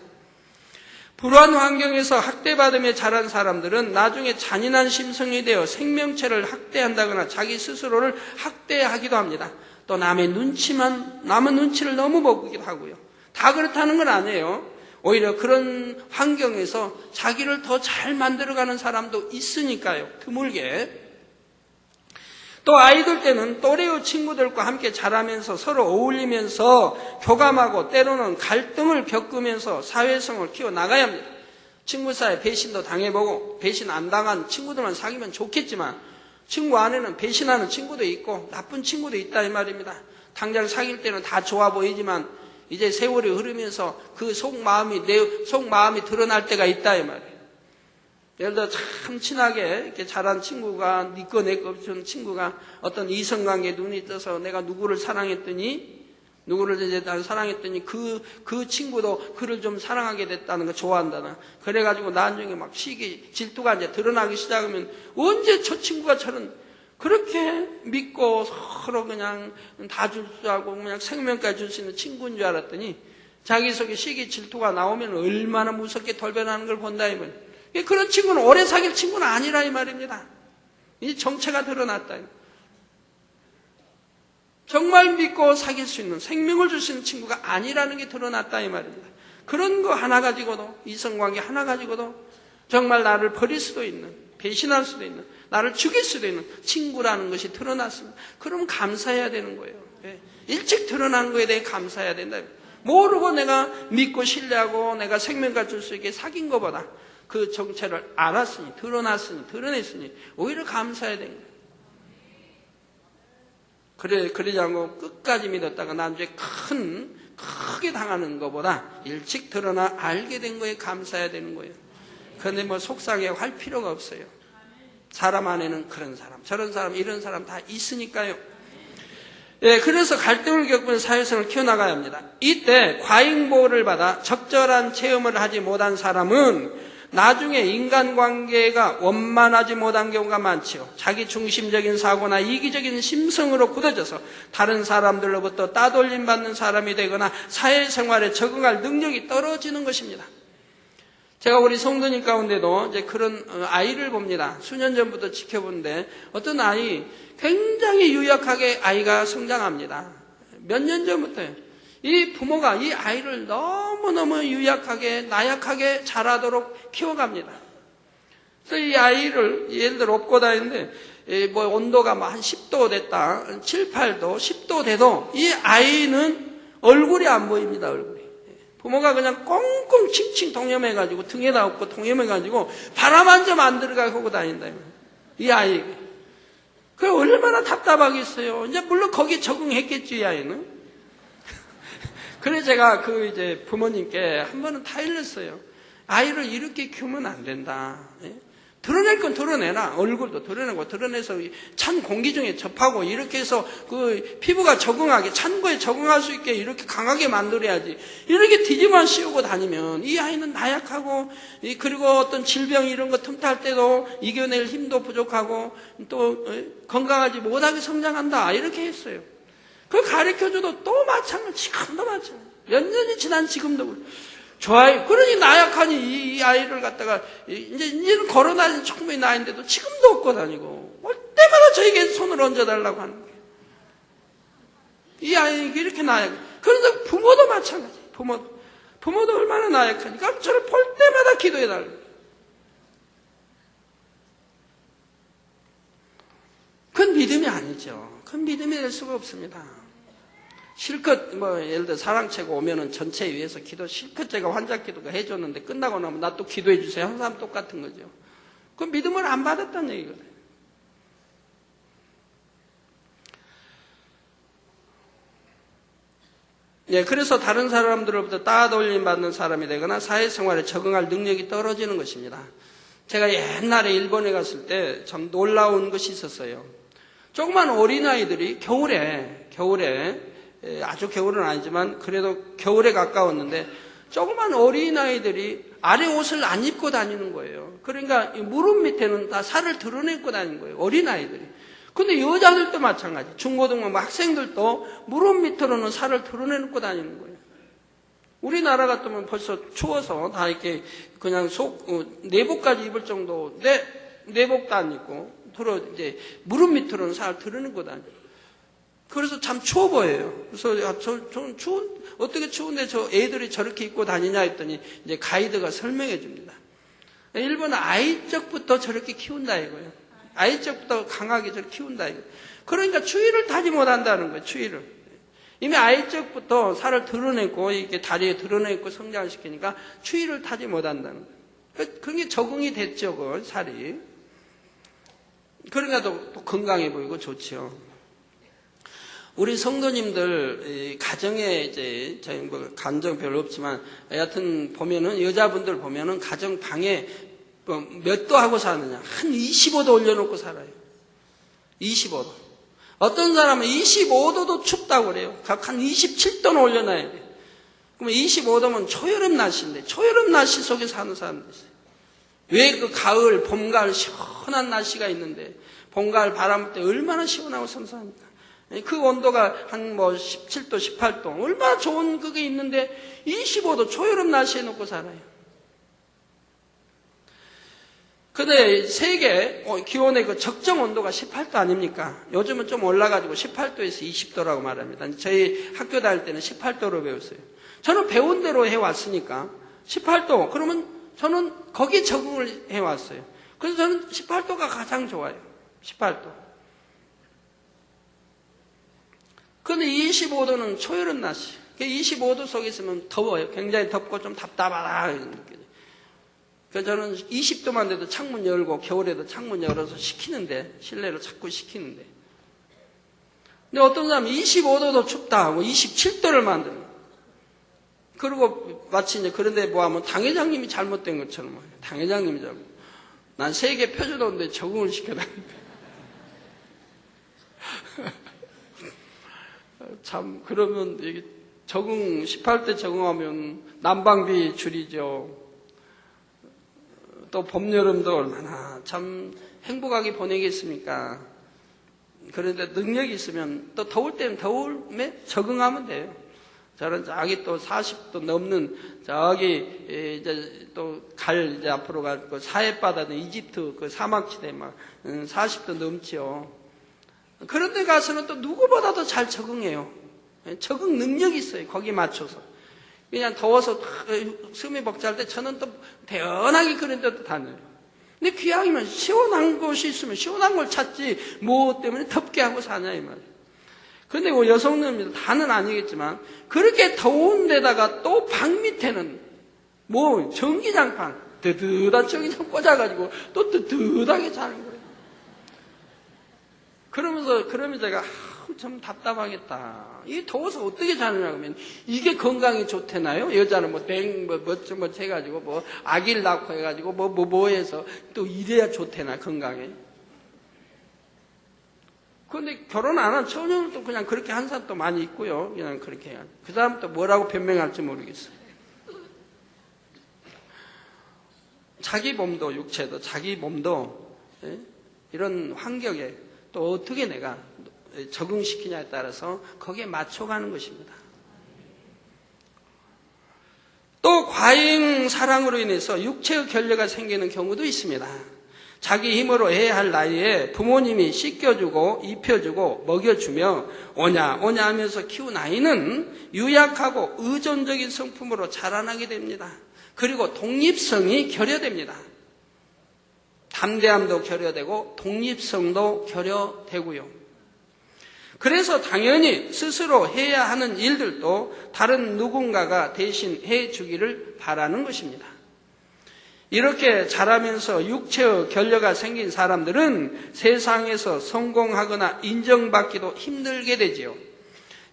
A: 불우한 환경에서 학대받으며 자란 사람들은 나중에 잔인한 심성이 되어 생명체를 학대한다거나 자기 스스로를 학대하기도 합니다. 또 남의 눈치를 너무 보기도 하고요. 다 그렇다는 건 아니에요. 오히려 그런 환경에서 자기를 더 잘 만들어가는 사람도 있으니까요. 드물게. 또 아이들 때는 또래의 친구들과 함께 자라면서 서로 어울리면서 교감하고 때로는 갈등을 겪으면서 사회성을 키워나가야 합니다. 친구 사이에 배신도 당해보고 배신 안 당한 친구들만 사귀면 좋겠지만 친구 안에는 배신하는 친구도 있고 나쁜 친구도 있다 이 말입니다. 당장 사귈 때는 다 좋아 보이지만 이제 세월이 흐르면서 그 내 속마음이 드러날 때가 있다 이 말이에요. 예를 들어 참 친하게 이렇게 자란 친구가 니꺼 내꺼 없는 친구가 어떤 이성관계에 눈이 떠서 내가 누구를 사랑했더니 그 친구도 그를 좀 사랑하게 됐다는 거 좋아한다나 그래가지고 나중에 막 시기 질투가 이제 드러나기 시작하면 언제 저 친구가 저런 그렇게 믿고 서로 그냥 다 줄 줄 알고 그냥 생명까지 줄 수 있는 친구인 줄 알았더니 자기 속에 시기 질투가 나오면 얼마나 무섭게 돌변하는 걸 본다 이 말이에요. 그런 친구는 오래 사귈 친구는 아니라 이 말입니다. 이 정체가 드러났다. 정말 믿고 사귈 수 있는 생명을 줄 수 있는 친구가 아니라는 게 드러났다 이 말입니다. 그런 거 하나 가지고도 이성관계 하나 가지고도 정말 나를 버릴 수도 있는 배신할 수도 있는 나를 죽일 수도 있는 친구라는 것이 드러났습니다. 그럼 감사해야 되는 거예요. 일찍 드러난 거에 대해 감사해야 된다. 모르고 내가 믿고 신뢰하고 내가 생명까지 줄 수 있게 사귄 것보다 그 정체를 알았으니 드러냈으니 오히려 감사해야 되는 거예요. 그러지 않고 끝까지 믿었다가 나중에 크게 당하는 것보다 일찍 드러나 알게 된 거에 감사해야 되는 거예요. 그런데 뭐 속상해 할 필요가 없어요. 사람 안에는 그런 사람, 저런 사람, 이런 사람 다 있으니까요. 그래서 갈등을 겪는 사회성을 키워나가야 합니다. 이때 과잉보호를 받아 적절한 체험을 하지 못한 사람은 나중에 인간관계가 원만하지 못한 경우가 많지요. 자기중심적인 사고나 이기적인 심성으로 굳어져서 다른 사람들로부터 따돌림 받는 사람이 되거나 사회생활에 적응할 능력이 떨어지는 것입니다. 제가 우리 성도님 가운데도 이제 그런 아이를 봅니다. 수년 전부터 지켜보는데 어떤 아이 굉장히 유약하게 아이가 성장합니다. 몇 년 전부터요. 이 부모가 이 아이를 너무너무 유약하게 나약하게 자라도록 키워갑니다. 그래서 이 아이를 예를 들어 업고 다니는데 뭐 온도가 뭐 한 10도 됐다 7, 8도 10도 돼도 이 아이는 얼굴이 안 보입니다. 얼굴이. 부모가 그냥 꽁꽁 칭칭 동염해가지고 등에다 업고 동염해가지고 바람 한 점 안 들어가게 하고 다닌다. 이 아이. 그 얼마나 답답하겠어요. 이제 물론 거기에 적응했겠죠, 이 아이는. 그래서 제가 이제 부모님께 한 번은 타일렀어요. 아이를 이렇게 키우면 안 된다. 드러낼 건 드러내라. 얼굴도 드러내고 드러내서 찬 공기 중에 접하고 이렇게 해서 그 피부가 적응하게 찬 거에 적응할 수 있게 이렇게 강하게 만들어야지. 이렇게 뒤집어 씌우고 다니면 이 아이는 나약하고 그리고 어떤 질병 이런 거 틈탈 때도 이겨낼 힘도 부족하고 또 건강하지 못하게 성장한다. 이렇게 했어요. 그걸 가르쳐줘도 또 마찬가지, 지금도 마찬가지. 몇 년이 지난 지금도 좋아요. 그러니 나약하니 이 아이를 갖다가 이제는 걸어다니는 충분히 나이인데도 지금도 업고 다니고 올 때마다 저에게 손을 얹어달라고 하는 거예요. 이 아이가 이렇게 나약. 그래서 부모도 마찬가지. 부모도 얼마나 나약하니까 저를 볼 때마다 기도해달라고. 그건 믿음이 아니죠. 그건 믿음이 될 수가 없습니다. 실컷 예를 들어 사랑채가 오면은 전체에 의해서 기도 실컷 제가 환자 기도가 해줬는데 끝나고 나면 나 또 기도해 주세요. 항상 똑같은 거죠. 그 믿음을 안 받았다는 얘기거든요. 그래서 다른 사람들로부터 따돌림 받는 사람이 되거나 사회생활에 적응할 능력이 떨어지는 것입니다. 제가 옛날에 일본에 갔을 때 참 놀라운 것이 있었어요. 조그만 어린아이들이 겨울에 아주 겨울은 아니지만 그래도 겨울에 가까웠는데 조그만 어린아이들이 아래 옷을 안 입고 다니는 거예요. 그러니까 무릎 밑에는 다 살을 드러내고 다니는 거예요. 어린아이들이. 근데 여자들도 마찬가지. 중고등부 학생들도 무릎 밑으로는 살을 드러내놓고 다니는 거예요. 우리나라 같으면 벌써 추워서 다 이렇게 그냥 내복까지 입을 정도, 내복도 안 입고, 이제 무릎 밑으로는 살을 드러내고 다녀요. 그래서 참 추워 보여요. 그래서 저는 어떻게 추운데 저 애들이 저렇게 입고 다니냐 했더니 이제 가이드가 설명해 줍니다. 일본은 아이적부터 저렇게 키운다 이거예요. 아이적부터 강하게 저렇게 키운다 이거예요. 그러니까 추위를 타지 못한다는 거예요. 추위를. 이미 아이적부터 살을 드러내고 이렇게 다리에 드러내고 성장을 시키니까 추위를 타지 못한다는 거예요. 그게 적응이 됐죠, 그 살이. 그러니까 또 건강해 보이고 좋죠. 우리 성도님들 가정에 이제 저희 뭐 간정 별로 없지만 여하튼 보면은 여자분들 보면은 가정 방에 몇 도 하고 사느냐 한 25도 올려놓고 살아요. 25도. 어떤 사람은 25도도 춥다고 그래요. 각 한 27도는 올려놔야 돼요. 그러면 25도면 초여름 날씨인데 초여름 날씨 속에 사는 사람도 있어요. 왜 그 가을, 봄, 가을 시원한 날씨가 있는데 봄, 가을 바람 불 때 얼마나 시원하고 선선합니까? 그 온도가 한 17도, 18도 얼마나 좋은 그게 있는데 25도 초여름 날씨에 놓고 살아요. 근데 세계 기온의 그 적정 온도가 18도 아닙니까? 요즘은 좀 올라가지고 18도에서 20도라고 말합니다. 저희 학교 다닐 때는 18도로 배웠어요. 저는 배운 대로 해왔으니까 18도 그러면 저는 거기에 적응을 해왔어요. 그래서 저는 18도가 가장 좋아요. 18도. 근데 25도는 초여름 날씨. 25도 속에 있으면 더워요. 굉장히 덥고 좀 답답하다. 그래서 저는 20도만 돼도 창문 열고 겨울에도 창문 열어서 식히는데 실내로 자꾸 식히는데. 근데 어떤 사람은 25도도 춥다 하고 27도를 만드는. 그리고 마치 이제 그런데 뭐 하면 당회장님이 잘못된 것처럼 당회장님이 잘못. 난 세계 표준온도에 적응을 시켜다니는데. 참 그러면 이게 적응 18대 적응하면 난방비 줄이죠. 또 봄 여름도 얼마나 참 행복하게 보내겠습니까? 그런데 능력이 있으면 또 더울 때는 더울에 적응하면 돼요. 저는 저기 또 40도 넘는 저기 이제 또 이제 앞으로 갈 그 사해바다는 이집트 그 사막지대 막 40도 넘지요. 그런데 가서는 또 누구보다도 잘 적응해요. 적응 능력이 있어요. 거기에 맞춰서. 그냥 더워서 숨이 벅찰 때 저는 또 대연하게 그런 데도 다녀요. 근데 귀향이면 시원한 곳이 있으면 시원한 걸 찾지 뭐 때문에 덥게 하고 사냐 이 말이에요. 그런데 뭐 여성들입니다. 다는 아니겠지만 그렇게 더운 데다가 또 방 밑에는 뭐 전기장판 뜨뜻한 전기장 꽂아가지고 또 뜨뜻하게 자는 거예요. 그러면 제가 참 답답하겠다. 이 더워서 어떻게 자느냐 그러면 이게 건강에 좋대나요? 여자는 뭐 해가지고 뭐 아기를 낳고 해가지고 뭐 해서 또 이래야 좋대나 건강에. 그런데 결혼 안 한 처녀는 또 그냥 그렇게 한 사람도 많이 있고요. 그냥 그렇게 해요. 그 사람 또 뭐라고 변명할지 모르겠어요. 자기 몸도 육체도 자기 몸도 이런 환경에 또 어떻게 내가 적응시키냐에 따라서 거기에 맞춰가는 것입니다. 또 과잉 사랑으로 인해서 육체의 결례가 생기는 경우도 있습니다. 자기 힘으로 해야 할 나이에 부모님이 씻겨주고 입혀주고 먹여주며 오냐 하면서 키운 아이는 유약하고 의존적인 성품으로 자라나게 됩니다. 그리고 독립성이 결여됩니다. 담대함도 결여되고 독립성도 결여되고요. 그래서 당연히 스스로 해야 하는 일들도 다른 누군가가 대신 해주기를 바라는 것입니다. 이렇게 자라면서 육체의 결여가 생긴 사람들은 세상에서 성공하거나 인정받기도 힘들게 되지요.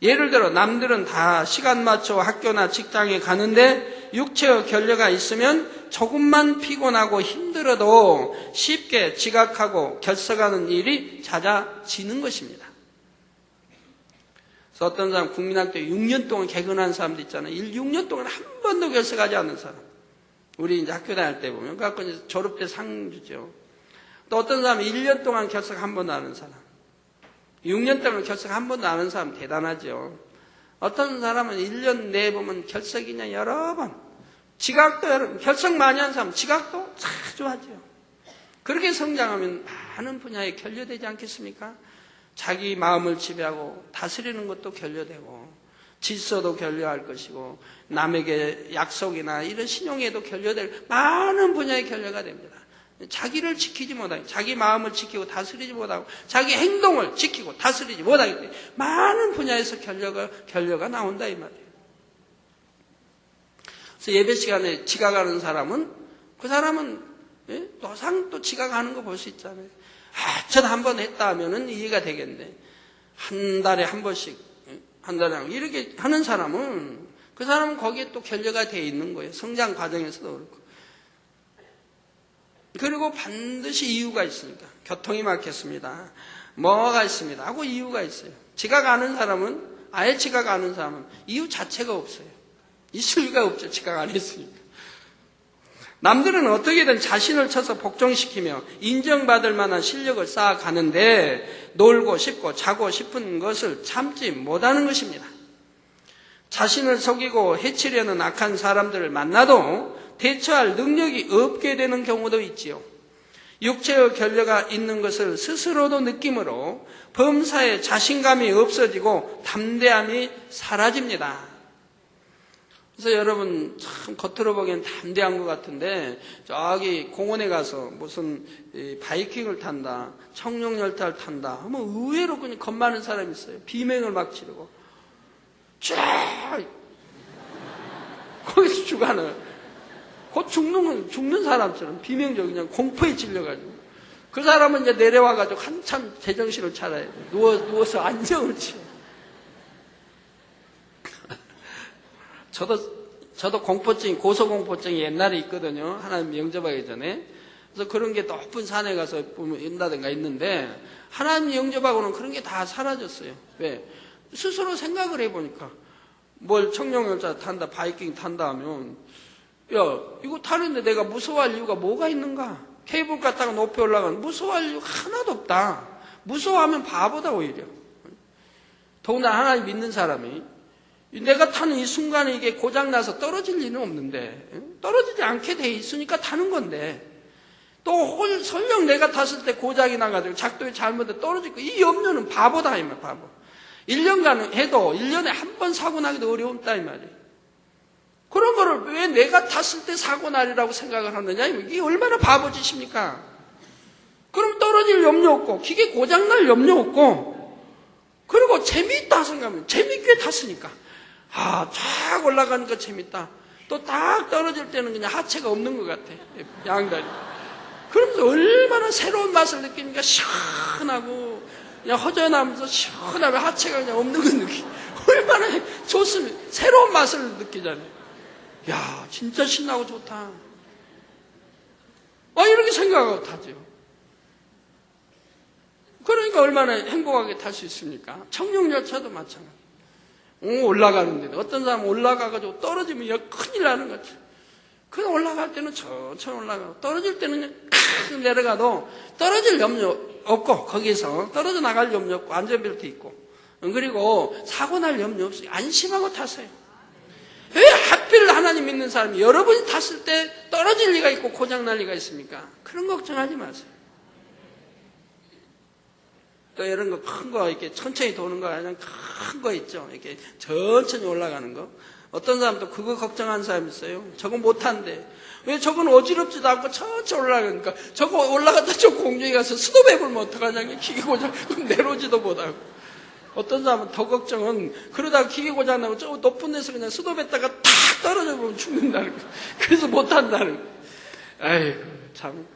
A: 예를 들어 남들은 다 시간 맞춰 학교나 직장에 가는데 육체의 결여가 있으면 조금만 피곤하고 힘들어도 쉽게 지각하고 결석하는 일이 잦아지는 것입니다. 그래서 어떤 사람 국민학교 6년 동안 개근한 사람도 있잖아요. 6년 동안 한 번도 결석하지 않는 사람. 우리 이제 학교 다닐 때 보면. 그래갖고 이제 졸업 때 상 주죠. 또 어떤 사람은 1년 동안 결석 한 번도 안 하는 사람. 6년 동안 결석 한 번도 안 하는 사람 대단하죠. 어떤 사람은 1년 내에 보면 결석이 그냥 여러 번. 지각도 여러 번. 결석 많이 한 사람 지각도 자주 하죠. 그렇게 성장하면 많은 분야에 결여되지 않겠습니까? 자기 마음을 지배하고 다스리는 것도 결여되고 질서도 결여할 것이고 남에게 약속이나 이런 신용에도 결여될 많은 분야에 결여가 됩니다. 자기를 지키지 못하고 자기 마음을 지키고 다스리지 못하고 자기 행동을 지키고 다스리지 못하기 때문에 많은 분야에서 결여가 나온다 이 말이에요. 그래서 예배 시간에 지각하는 사람은 그 사람은 노상 또 지각하는 거 볼 수 있잖아요. 저도 한 번 했다 하면은 이해가 되겠네. 한 달에 한 번씩 한 달에 이렇게 하는 사람은 그 사람은 거기에 또 결여가 되어 있는 거예요. 성장 과정에서도 그렇고. 그리고 반드시 이유가 있으니까. 교통이 막혔습니다. 뭐가 있습니다. 하고 이유가 있어요. 지각 안 하는 사람은, 아예 지각 안 하는 사람은 이유 자체가 없어요. 있을 리가 없죠. 지각 안 했으니까. 남들은 어떻게든 자신을 쳐서 복종시키며 인정받을 만한 실력을 쌓아가는데 놀고 싶고 자고 싶은 것을 참지 못하는 것입니다. 자신을 속이고 해치려는 악한 사람들을 만나도 대처할 능력이 없게 되는 경우도 있지요. 육체의 결여가 있는 것을 스스로도 느끼므로 범사에 자신감이 없어지고 담대함이 사라집니다. 그래서 여러분 참 겉으로 보기엔 담대한 것 같은데 저기 공원에 가서 무슨 바이킹을 탄다, 청룡열차를 탄다 하면 의외로 그냥 겁 많은 사람이 있어요. 비명을 막 지르고 쫙 거기서 죽어는 곧 죽는 사람처럼 비명적 그냥 공포에 질려가지고 그 사람은 이제 내려와가지고 한참 제정신을 차려야 돼. 누워서 안정을 취해. 저도 공포증이, 고소공포증이 옛날에 있거든요. 하나님 영접하기 전에. 그래서 그런 게 높은 산에 가서 보면 인다든가 있는데, 하나님 영접하고는 그런 게 다 사라졌어요. 왜? 스스로 생각을 해보니까, 뭘 청룡열차 탄다, 바이킹 탄다 하면, 야, 이거 타는데 내가 무서워할 이유가 뭐가 있는가? 케이블 갔다가 높이 올라가면 무서워할 이유가 하나도 없다. 무서워하면 바보다, 오히려. 더군다나 하나님 믿는 사람이, 내가 타는 이 순간에 이게 고장나서 떨어질 일은 없는데 떨어지지 않게 돼 있으니까 타는 건데 또 설령 내가 탔을 때 고장이 나가지고 작동이 잘못돼 떨어지고 이 염려는 바보다 이 말, 바보. 1년간 해도 1년에 한 번 사고 나기도 어려웠다 이 말이에요. 그런 거를 왜 내가 탔을 때 사고 나리라고 생각을 하느냐, 이게 얼마나 바보짓입니까? 그럼 떨어질 염려 없고 기계 고장날 염려 없고 그리고 재미있다 생각하면 재미있게 탔으니까 쫙 올라가니까 재밌다. 또 딱 떨어질 때는 그냥 하체가 없는 것 같아. 양다리. 그러면서 얼마나 새로운 맛을 느끼니까 시원하고 그냥 허전하면서 시원하면 하체가 그냥 없는 걸 느끼. 얼마나 좋습니다. 새로운 맛을 느끼잖아요. 야, 진짜 신나고 좋다. 이렇게 생각하고 타죠. 그러니까 얼마나 행복하게 탈 수 있습니까? 청룡열차도 마찬가지. 올라가는데 어떤 사람은 올라가가지고 떨어지면 큰일 나는 거죠. 그냥 올라갈 때는 천천히 올라가고 떨어질 때는 그냥 내려가도 떨어질 염려 없고 거기서 떨어져 나갈 염려 없고 안전벨트 있고 그리고 사고 날 염려 없이 안심하고 타세요. 왜 하필 하나님 믿는 사람이 여러분이 탔을 때 떨어질 리가 있고 고장 날 리가 있습니까? 그런 걱정하지 마세요. 또 이런 거 큰 거 이렇게 천천히 도는 거 그냥 큰 거 있죠. 이렇게 천천히 올라가는 거. 어떤 사람도 그거 걱정하는 사람이 있어요. 저거 못한대. 왜 저건 어지럽지도 않고 천천히 올라가니까 저거 올라갔다 저 공중에 가서 스톱해보면 어떡하냐. 기계 고장 내려오지도 못하고. 어떤 사람은 더 걱정은 그러다가 기계 고장 나고 저 높은 데서 그냥 스톱했다가 탁 떨어져 보면 죽는다는 거. 그래서 못한다는 거. 아이고 참.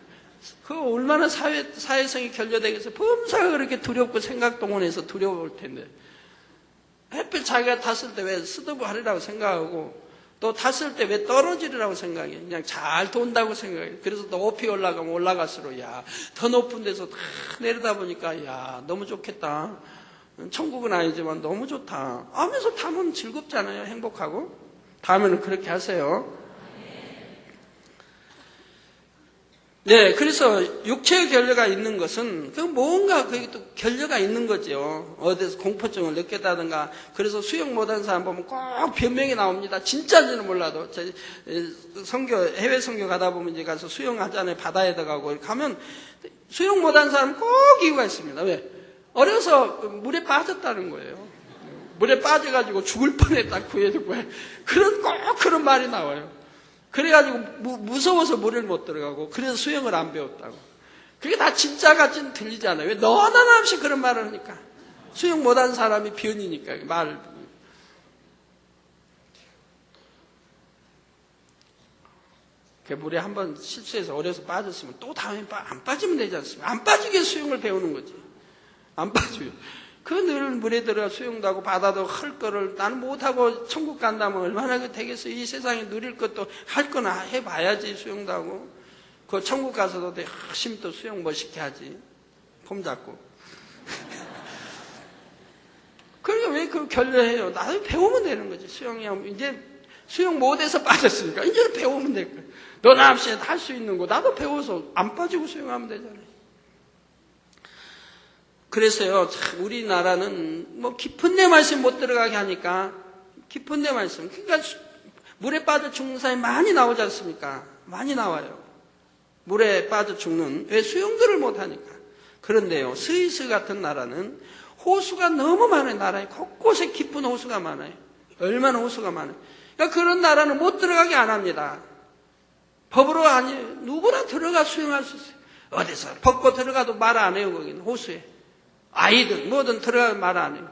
A: 그 얼마나 사회성이 결여되겠어요. 범사가 그렇게 두렵고 생각동원해서 두려울 텐데. 햇빛 자기가 탔을 때 왜 스톱을 하리라고 생각하고 또 탔을 때 왜 떨어지리라고 생각해. 그냥 잘 돈다고 생각해. 그래서 높이 올라가면 올라갈수록 더 높은 데서 다 내려다 보니까 너무 좋겠다. 천국은 아니지만 너무 좋다. 하면서 타면 즐겁잖아요. 행복하고. 다음에는 그렇게 하세요. 네, 그래서 육체의 결례가 있는 것은 그 뭔가 그게 또 결례가 있는 거죠. 어디서 공포증을 느꼈다든가. 그래서 수영 못하는 사람 보면 꼭 변명이 나옵니다. 진짜인지는 몰라도 해외 선교 가다 보면 이제 가서 수영하잖아요. 바다에 들어가고 가면 수영 못하는 사람 꼭 이유가 있습니다. 왜? 어려서 물에 빠졌다는 거예요. 물에 빠져가지고 죽을 뻔했다 구해주고 꼭 그런 말이 나와요. 그래가지고 무서워서 물을 못 들어가고 그래서 수영을 안 배웠다고. 그게 다 진짜 같지는 들리지 않아요. 왜 너나 없이 그런 말을 하니까. 수영 못한 사람이 변이니까 말. 그 물에 한번 실수해서 어려서 빠졌으면 또 다음에 안 빠지면 되지 않습니까? 안 빠지게 수영을 배우는 거지. 안 빠져요. 그 늘 물에 들어가 수영도 하고 바다도 할 거를 나는 못하고 천국 간다면 얼마나 되겠어. 이 세상에 누릴 것도 할 거나 해봐야지. 수영도 하고 그 천국 가서도 열심히 또 수영 멋있게 하지. 폼 잡고. 그러니까 왜 그 결례해요? 나도 배우면 되는 거지. 수영이 이제 수영 못해서 빠졌으니까 이제 배우면 될 거야. 너나 없이 할 수 있는 거 나도 배워서 안 빠지고 수영하면 되잖아요. 그래서요, 참 우리나라는 뭐 깊은 데 말씀 못 들어가게 하니까 깊은 데 말씀. 그러니까 물에 빠져 죽는 사람이 많이 나오지 않습니까? 많이 나와요. 물에 빠져 죽는. 왜? 수영들을 못 하니까. 그런데요, 스위스 같은 나라는 호수가 너무 많아요. 나라에 곳곳에 깊은 호수가 많아요. 얼마나 호수가 많아요. 그러니까 그런 나라는 못 들어가게 안 합니다. 법으로 아니 누구나 들어가 수영할 수 있어요. 어디서 벗고 들어가도 말 안 해요. 거기는 호수에. 아이든 뭐든 들어가면 말 안 해요.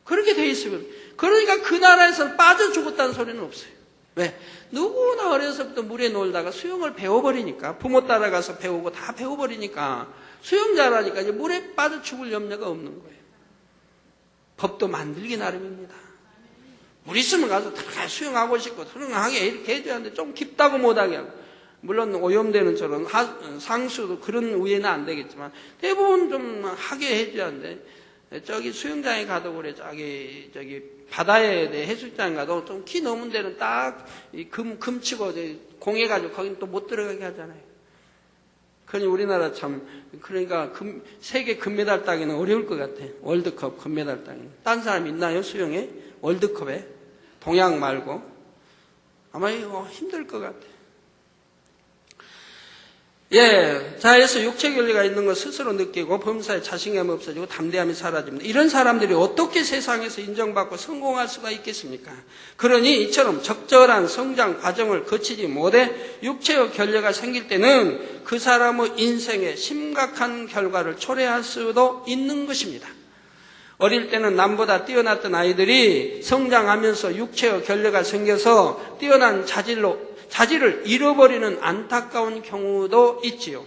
A: 그렇게 돼 있어요. 그러니까 그 나라에서 빠져 죽었다는 소리는 없어요. 왜? 누구나 어려서부터 물에 놀다가 수영을 배워버리니까 부모 따라가서 배우고 다 배워버리니까 수영 잘하니까 이제 물에 빠져 죽을 염려가 없는 거예요. 법도 만들기 나름입니다. 물 있으면 가서 다 수영하고 싶고 수영하게 이렇게 해줘야 하는데 좀 깊다고 못하게 하고 물론 오염되는 저런 상수도 그런 우에는 안 되겠지만 대부분 좀 하게 해줘야 하는데 저기 수영장에 가도 그래 저기 바다에 해수욕장에 가도 좀 키 넘은 데는 딱 금치고 공해가지고 거기는 또 못 들어가게 하잖아요. 그러니 우리나라 참 그러니까 세계 금메달 따기는 어려울 것 같아. 월드컵 금메달 따기는. 딴 사람 있나요? 수영에? 월드컵에? 동양 말고 아마 이거 힘들 것 같아. 자, 그래서 육체 결례가 있는 것 스스로 느끼고 범사에 자신감이 없어지고 담대함이 사라집니다. 이런 사람들이 어떻게 세상에서 인정받고 성공할 수가 있겠습니까? 그러니 이처럼 적절한 성장 과정을 거치지 못해 육체의 결례가 생길 때는 그 사람의 인생에 심각한 결과를 초래할 수도 있는 것입니다. 어릴 때는 남보다 뛰어났던 아이들이 성장하면서 육체의 결례가 생겨서 뛰어난 자질을 잃어버리는 안타까운 경우도 있지요.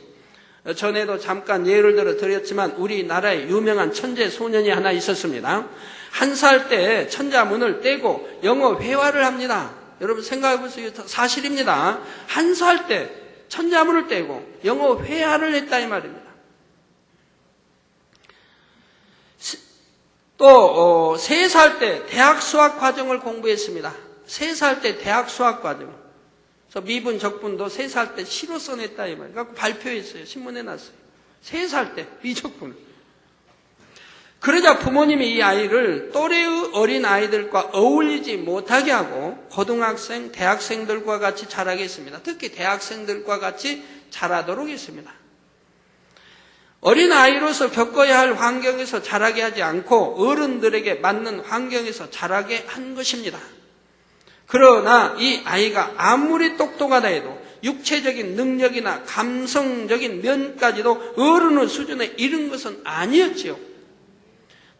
A: 전에도 잠깐 예를 들어 드렸지만 우리나라에 유명한 천재 소년이 하나 있었습니다. 1살 때 천자문을 떼고 영어 회화를 합니다. 여러분 생각해 보세요. 사실입니다. 1살 때 천자문을 떼고 영어 회화를 했다 이 말입니다. 또 3살 때 대학 수학 과정을 공부했습니다. 3살 때 대학 수학 과정. 그래서 미분 적분도 3살 때 시로 써냈다 이 말이에요. 그래서 발표했어요. 신문에 났어요. 3살 때 미적분을. 그러자 부모님이 이 아이를 또래의 어린 아이들과 어울리지 못하게 하고 고등학생, 대학생들과 같이 자라게 했습니다. 특히 대학생들과 같이 자라도록 했습니다. 어린 아이로서 겪어야 할 환경에서 자라게 하지 않고 어른들에게 맞는 환경에서 자라게 한 것입니다. 그러나 이 아이가 아무리 똑똑하다 해도 육체적인 능력이나 감성적인 면까지도 어른의 수준에 이른 것은 아니었지요.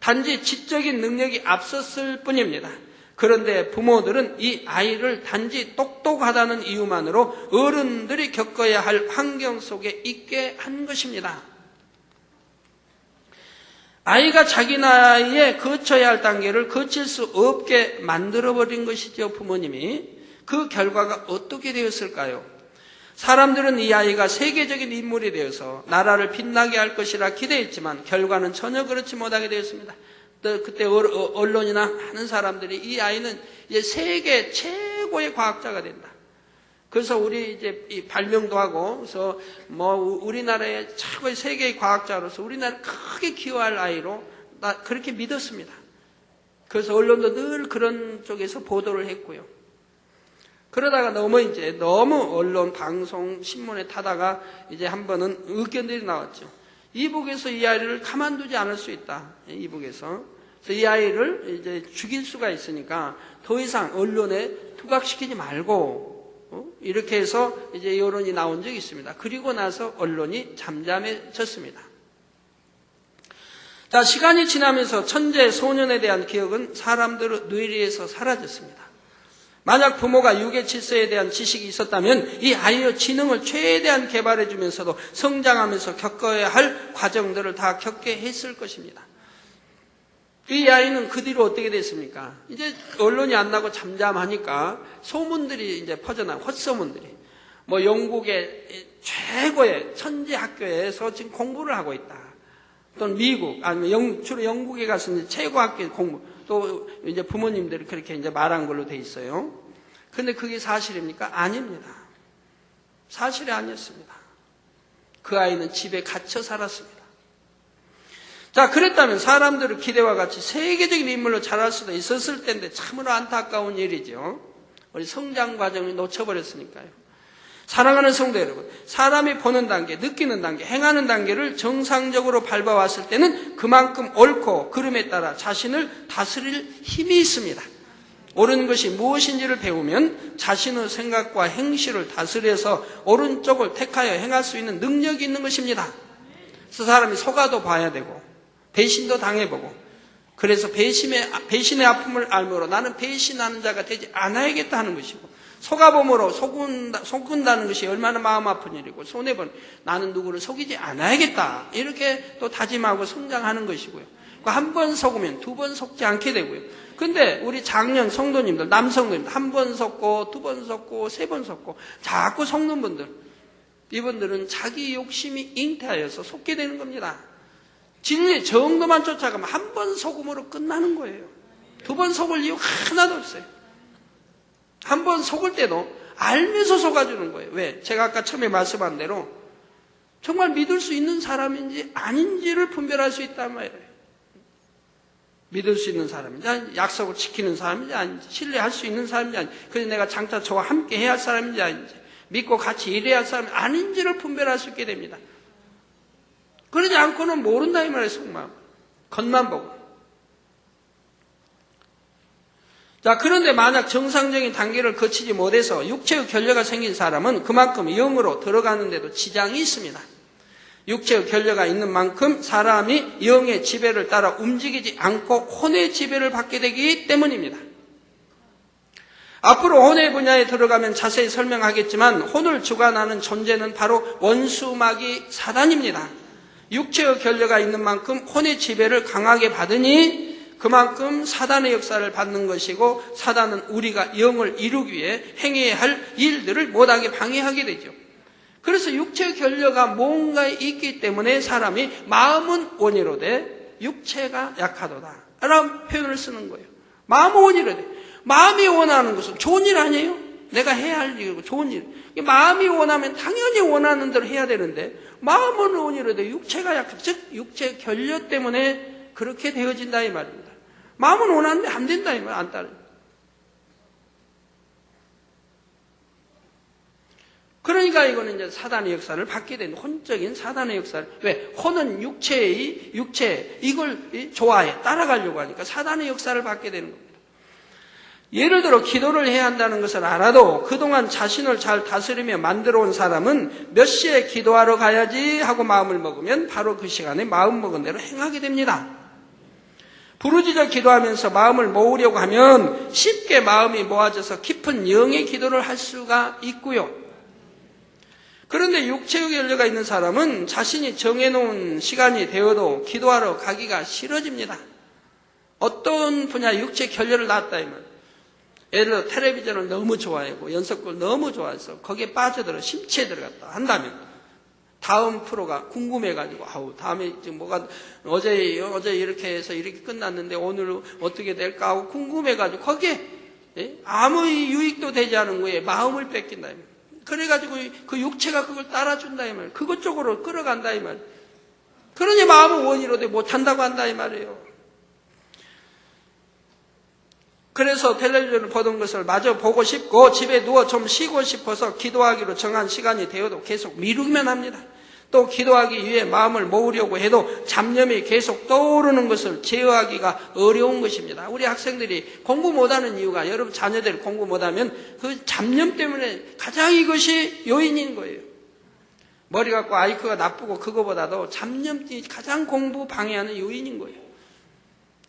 A: 단지 지적인 능력이 앞섰을 뿐입니다. 그런데 부모들은 이 아이를 단지 똑똑하다는 이유만으로 어른들이 겪어야 할 환경 속에 있게 한 것입니다. 아이가 자기 나이에 거쳐야 할 단계를 거칠 수 없게 만들어버린 것이죠, 부모님이. 그 결과가 어떻게 되었을까요? 사람들은 이 아이가 세계적인 인물이 되어서 나라를 빛나게 할 것이라 기대했지만 결과는 전혀 그렇지 못하게 되었습니다. 그때 언론이나 하는 사람들이 이 아이는 이제 세계 최고의 과학자가 된다. 그래서 우리 이제 이 발명도 하고, 그래서 뭐 우리나라의 최고의 세계의 과학자로서 우리나라 크게 기여할 아이로 그렇게 믿었습니다. 그래서 언론도 늘 그런 쪽에서 보도를 했고요. 그러다가 너무 언론, 방송, 신문에 타다가 이제 한 번은 의견들이 나왔죠. 이북에서 이 아이를 가만두지 않을 수 있다. 이북에서. 그래서 이 아이를 이제 죽일 수가 있으니까 더 이상 언론에 투각시키지 말고, 이렇게 해서 이제 여론이 나온 적이 있습니다. 그리고 나서 언론이 잠잠해졌습니다. 자, 시간이 지나면서 천재 소년에 대한 기억은 사람들의 뇌리에서 사라졌습니다. 만약 부모가 유괴 질서에 대한 지식이 있었다면 이 아이의 지능을 최대한 개발해 주면서도 성장하면서 겪어야 할 과정들을 다 겪게 했을 것입니다. 이 아이는 그 뒤로 어떻게 됐습니까? 이제 언론이 안 나고 잠잠하니까 소문들이 이제 퍼져나고, 헛소문들이. 뭐 영국의 최고의 천재 학교에서 지금 공부를 하고 있다. 또는 미국, 아니면 주로 영국에 가서 이제 최고 학교 공부, 또 이제 부모님들이 그렇게 이제 말한 걸로 돼 있어요. 근데 그게 사실입니까? 아닙니다. 사실이 아니었습니다. 그 아이는 집에 갇혀 살았습니다. 자, 그랬다면 사람들의 기대와 같이 세계적인 인물로 자랄 수도 있었을 텐데 참으로 안타까운 일이죠. 우리 성장 과정을 놓쳐버렸으니까요. 사랑하는 성도 여러분, 사람이 보는 단계, 느끼는 단계, 행하는 단계를 정상적으로 밟아왔을 때는 그만큼 옳고 그름에 따라 자신을 다스릴 힘이 있습니다. 옳은 것이 무엇인지를 배우면 자신의 생각과 행실을 다스려서 옳은 쪽을 택하여 행할 수 있는 능력이 있는 것입니다. 그래서 사람이 속아도 봐야 되고 배신도 당해보고, 그래서 배신의 아픔을 알므로 나는 배신하는 자가 되지 않아야겠다 하는 것이고, 속아봄으로 속은다는 것이 얼마나 마음 아픈 일이고, 손해본 나는 누구를 속이지 않아야겠다 이렇게 또 다짐하고 성장하는 것이고요. 한 번 속으면 두 번 속지 않게 되고요. 근데 우리 작년 성도님들, 남성도님들 한 번 속고 두 번 속고 세 번 속고 자꾸 속는 분들, 이분들은 자기 욕심이 잉태하여서 속게 되는 겁니다. 진리의 정도만 쫓아가면 한 번 속음으로 끝나는 거예요. 두 번 속을 이유 하나도 없어요. 한 번 속을 때도 알면서 속아주는 거예요. 왜? 제가 아까 처음에 말씀한 대로 정말 믿을 수 있는 사람인지 아닌지를 분별할 수 있단 말이에요. 믿을 수 있는 사람인지 아닌지, 약속을 지키는 사람인지 아닌지, 신뢰할 수 있는 사람인지 아닌지, 그래서 내가 장차 저와 함께 해야 할 사람인지 아닌지, 믿고 같이 일해야 할 사람이 아닌지를 분별할 수 있게 됩니다. 그러지 않고는 모른다 이 말이에요. 속마음. 겉만 보고. 자, 그런데 만약 정상적인 단계를 거치지 못해서 육체의 결례가 생긴 사람은 그만큼 영으로 들어가는데도 지장이 있습니다. 육체의 결례가 있는 만큼 사람이 영의 지배를 따라 움직이지 않고 혼의 지배를 받게 되기 때문입니다. 앞으로 혼의 분야에 들어가면 자세히 설명하겠지만 혼을 주관하는 존재는 바로 원수마귀 사단입니다. 육체의 결례가 있는 만큼 혼의 지배를 강하게 받으니 그만큼 사단의 역사를 받는 것이고, 사단은 우리가 영을 이루기 위해 행해야 할 일들을 못하게 방해하게 되죠. 그래서 육체의 결례가 뭔가에 있기 때문에 사람이 마음은 원이로되 육체가 약하도다 라는 표현을 쓰는 거예요. 마음은 원이로되. 마음이 원하는 것은 좋은 일 아니에요? 내가 해야 할 일이고 좋은 일. 마음이 원하면 당연히 원하는 대로 해야 되는데, 마음은 원이로되 육체가 약하다. 즉 육체의 결례 때문에 그렇게 되어진다 이 말입니다. 마음은 원하는데 안 된다 이 말, 안 따라요. 그러니까 이거는 이제 사단의 역사를 받게 되는, 혼적인 사단의 역사를. 왜? 혼은 육체, 이걸 좋아해, 따라가려고 하니까 사단의 역사를 받게 되는 겁니다. 예를 들어 기도를 해야 한다는 것을 알아도 그동안 자신을 잘 다스리며 만들어 온 사람은 몇 시에 기도하러 가야지 하고 마음을 먹으면 바로 그 시간에 마음 먹은 대로 행하게 됩니다. 부르짖어 기도하면서 마음을 모으려고 하면 쉽게 마음이 모아져서 깊은 영의 기도를 할 수가 있고요. 그런데 육체의 결례가 있는 사람은 자신이 정해놓은 시간이 되어도 기도하러 가기가 싫어집니다. 어떤 분야 육체 결례를 낳았다 하면, 예를 들어 텔레비전을 너무 좋아하고 연속극을 너무 좋아해서 거기에 빠져들어 심취해 들어갔다 한다면 다음 프로가 궁금해가지고, 아우 다음에 지금 뭐가 어제 이렇게 해서 이렇게 끝났는데 오늘 어떻게 될까 하고 궁금해가지고 거기에 아무 유익도 되지 않은 거에 마음을 뺏긴다. 그래가지고 그 육체가 그걸 따라준다 이 말. 그것 쪽으로 끌어간다 이 말. 그러니 마음은 원이로 돼 못한다고 한다 이 말이에요. 그래서 텔레비전을 보던 것을 마저 보고 싶고 집에 누워 좀 쉬고 싶어서 기도하기로 정한 시간이 되어도 계속 미루기만 합니다. 또 기도하기 위해 마음을 모으려고 해도 잡념이 계속 떠오르는 것을 제어하기가 어려운 것입니다. 우리 학생들이 공부 못하는 이유가 여러분 자녀들이 공부 못하면 그 잡념 때문에 가장 이것이 요인인 거예요. 머리 갖고 IQ가 나쁘고 그거보다도 잡념이 가장 공부 방해하는 요인인 거예요.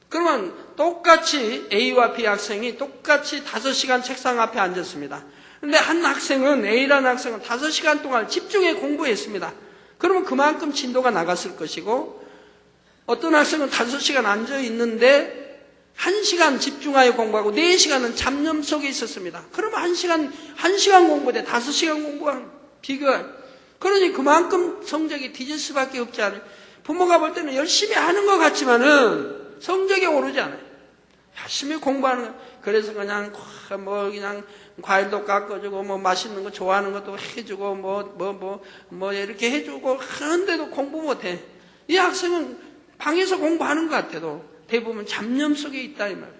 A: 그러면 똑같이 A와 B 학생이 똑같이 5시간 책상 앞에 앉았습니다. 그런데 한 학생은 A라는 학생은 5시간 동안 집중해 공부했습니다. 그러면 그만큼 진도가 나갔을 것이고 어떤 학생은 5시간 앉아 있는데 1시간 집중하여 공부하고 4시간은 잡념 속에 있었습니다. 그러면 1시간 공부대 5시간 공부하는 비교할. 그러니 그만큼 성적이 뒤질 수밖에 없지 않아요. 부모가 볼 때는 열심히 하는 것 같지만은 성적이 오르지 않아요. 열심히 공부하는 거예요. 그래서 그냥 과일도 깎아주고 맛있는 거 좋아하는 것도 해주고 이렇게 해주고 하는데도 공부 못해. 이 학생은 방에서 공부하는 것 같아도 대부분 잡념 속에 있다 이 말이에요.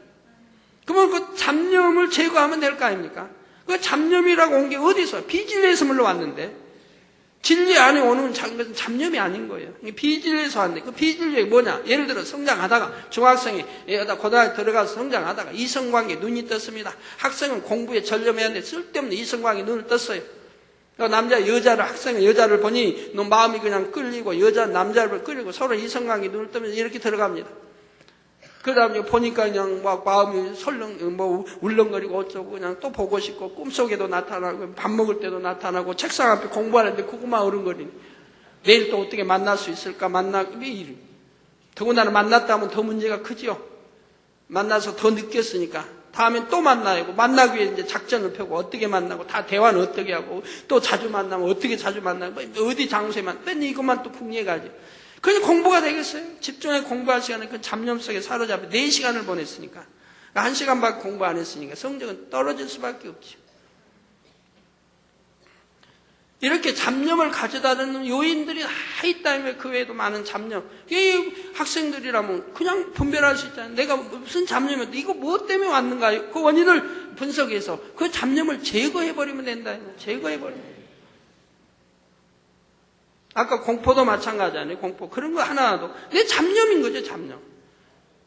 A: 그러면 그 잡념을 제거하면 될 거 아닙니까? 그 잡념이라고 온 게 어디서? 비진리에서 물러왔는데 진리 안에 오는 것은 잡념이 아닌 거예요. 비진리에서 왔는데 그 비진리가 뭐냐? 예를 들어 성장하다가 중학생이 고등학교 들어가서 성장하다가 이성관계에 눈이 떴습니다. 학생은 공부에 전념해야 하는데 쓸데없는 이성관계에 눈을 떴어요. 학생은 여자를 보니 마음이 그냥 끌리고 여자는 남자를 끌리고 서로 이성관계에 눈을 뜨면서 이렇게 들어갑니다. 그 다음에 보니까 그냥 마음이 울렁거리고 어쩌고 그냥 또 보고 싶고 꿈속에도 나타나고 밥 먹을 때도 나타나고 책상 앞에 공부하는데 그것만 어른거리니 내일 또 어떻게 만날 수 있을까 더군다나 만났다 하면 더 문제가 크지요. 만나서 더 느꼈으니까 다음엔 또 만나고 만나기 위해 이제 작전을 펴고 어떻게 만나고 다 대화는 어떻게 하고 또 자주 만나면 어떻게 자주 만나고 어디 장소에만 맨날 이것만 또 궁리해가지고 그게 공부가 되겠어요? 집중해 공부할 시간에 그 잡념 속에 사로잡혀 4시간을 보냈으니까 1시간밖에 공부 안 했으니까 성적은 떨어질 수밖에 없죠. 이렇게 잡념을 가져다주는 요인들이 다 있다면 그 외에도 많은 잡념. 이 학생들이라면 그냥 분별할 수 있잖아요. 내가 무슨 잡념이었는데 이거 무엇 때문에 왔는가? 그 원인을 분석해서 그 잡념을 제거해버리면 된다. 제거해버리면. 아까 공포도 마찬가지잖아요. 공포. 그런 거 하나도. 내 잡념인 거죠, 잡념.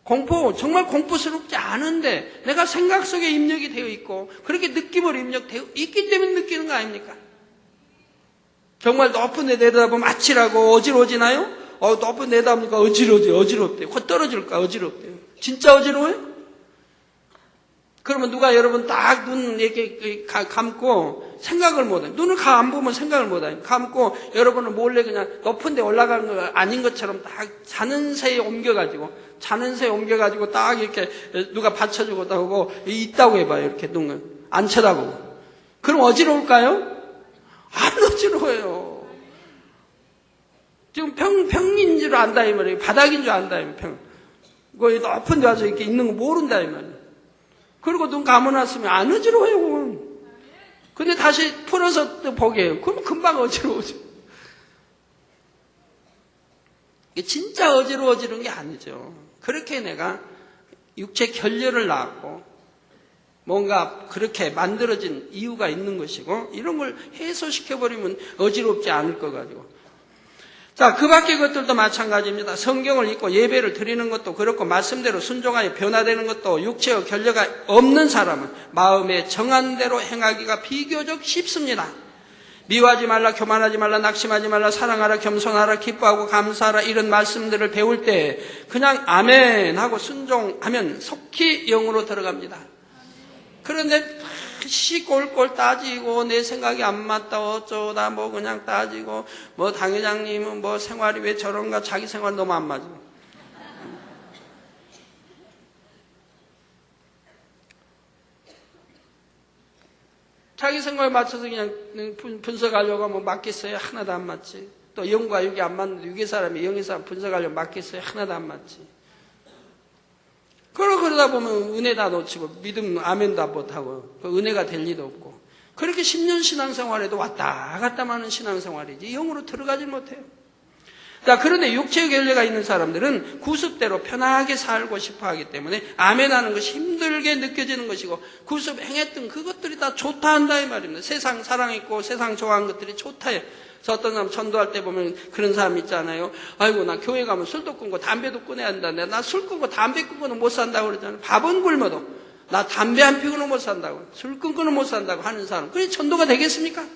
A: 공포, 정말 공포스럽지 않은데 내가 생각 속에 입력이 되어 있고 그렇게 느낌으로 입력되어 있기 때문에 느끼는 거 아닙니까? 정말 높은 데 내다보면 아찔하고 어지러워지나요? 높은 데 내다보니까 어지럽대요. 곧 떨어질까 어지럽대요. 진짜 어지러워요? 그러면 누가 여러분 딱 눈 이렇게 감고 생각을 못해요. 눈을 안 보면 생각을 못해요. 감고 여러분은 몰래 그냥 높은 데 올라간 거 아닌 것처럼 딱 자는 새에 옮겨가지고 딱 이렇게 누가 받쳐주고 하고 있다고 해봐요. 이렇게 눈을 안 쳐다보고. 그럼 어지러울까요? 안 어지러워요. 지금 평인 줄 안다 이 말이에요. 바닥인 줄 안다 이 말이에요. 거기 높은 데 와서 이렇게 있는 거 모른다 이 말이에요. 그리고 눈 감아놨으면 안 어지러워요. 근데 다시 풀어서 또 보게 해요. 그럼 금방 어지러워져. 진짜 어지러워지는 게 아니죠. 그렇게 내가 육체 결렬을 낳았고 뭔가 그렇게 만들어진 이유가 있는 것이고 이런 걸 해소시켜버리면 어지럽지 않을 것 가지고. 자, 그 밖의 것들도 마찬가지입니다. 성경을 읽고 예배를 드리는 것도 그렇고 말씀대로 순종하여 변화되는 것도 육체의 결례가 없는 사람은 마음에 정한 대로 행하기가 비교적 쉽습니다. 미워하지 말라, 교만하지 말라, 낙심하지 말라, 사랑하라, 겸손하라, 기뻐하고 감사하라 이런 말씀들을 배울 때 그냥 아멘 하고 순종하면 속히 영으로 들어갑니다. 그런데 꼴꼴 따지고 내 생각이 안 맞다 어쩌다 그냥 따지고 당회장님은 생활이 왜 저런가 자기 생활 너무 안 맞아. 자기 생각에 맞춰서 그냥 분석하려고 하면 맞겠어요? 하나도 안 맞지. 또 0과 6이 안 맞는데 6의 사람이 0의 사람 분석하려면 맞겠어요? 하나도 안 맞지. 그러다 보면 은혜 다 놓치고 믿음 아멘도 못하고 그 은혜가 될 리도 없고 그렇게 10년 신앙생활에도 왔다 갔다 하는 신앙생활이지 영으로 들어가지 못해요. 자, 그런데 육체의 결례가 있는 사람들은 구습대로 편하게 살고 싶어 하기 때문에 아멘하는 것이 힘들게 느껴지는 것이고 구습 행했던 그것들이 다 좋다 한다 이 말입니다. 세상 사랑했고 세상 좋아하는 것들이 좋다요. 그래서 어떤 사람 전도할 때 보면 그런 사람 있잖아요. 아이고 나 교회 가면 술도 끊고 담배도 끊어야 한다는데 나 술 끊고 담배 끊고는 못 산다고 그러잖아요. 밥은 굶어도 나 담배 안 피고는 못 산다고, 술 끊고는 못 산다고 하는 사람, 그게 전도가 되겠습니까?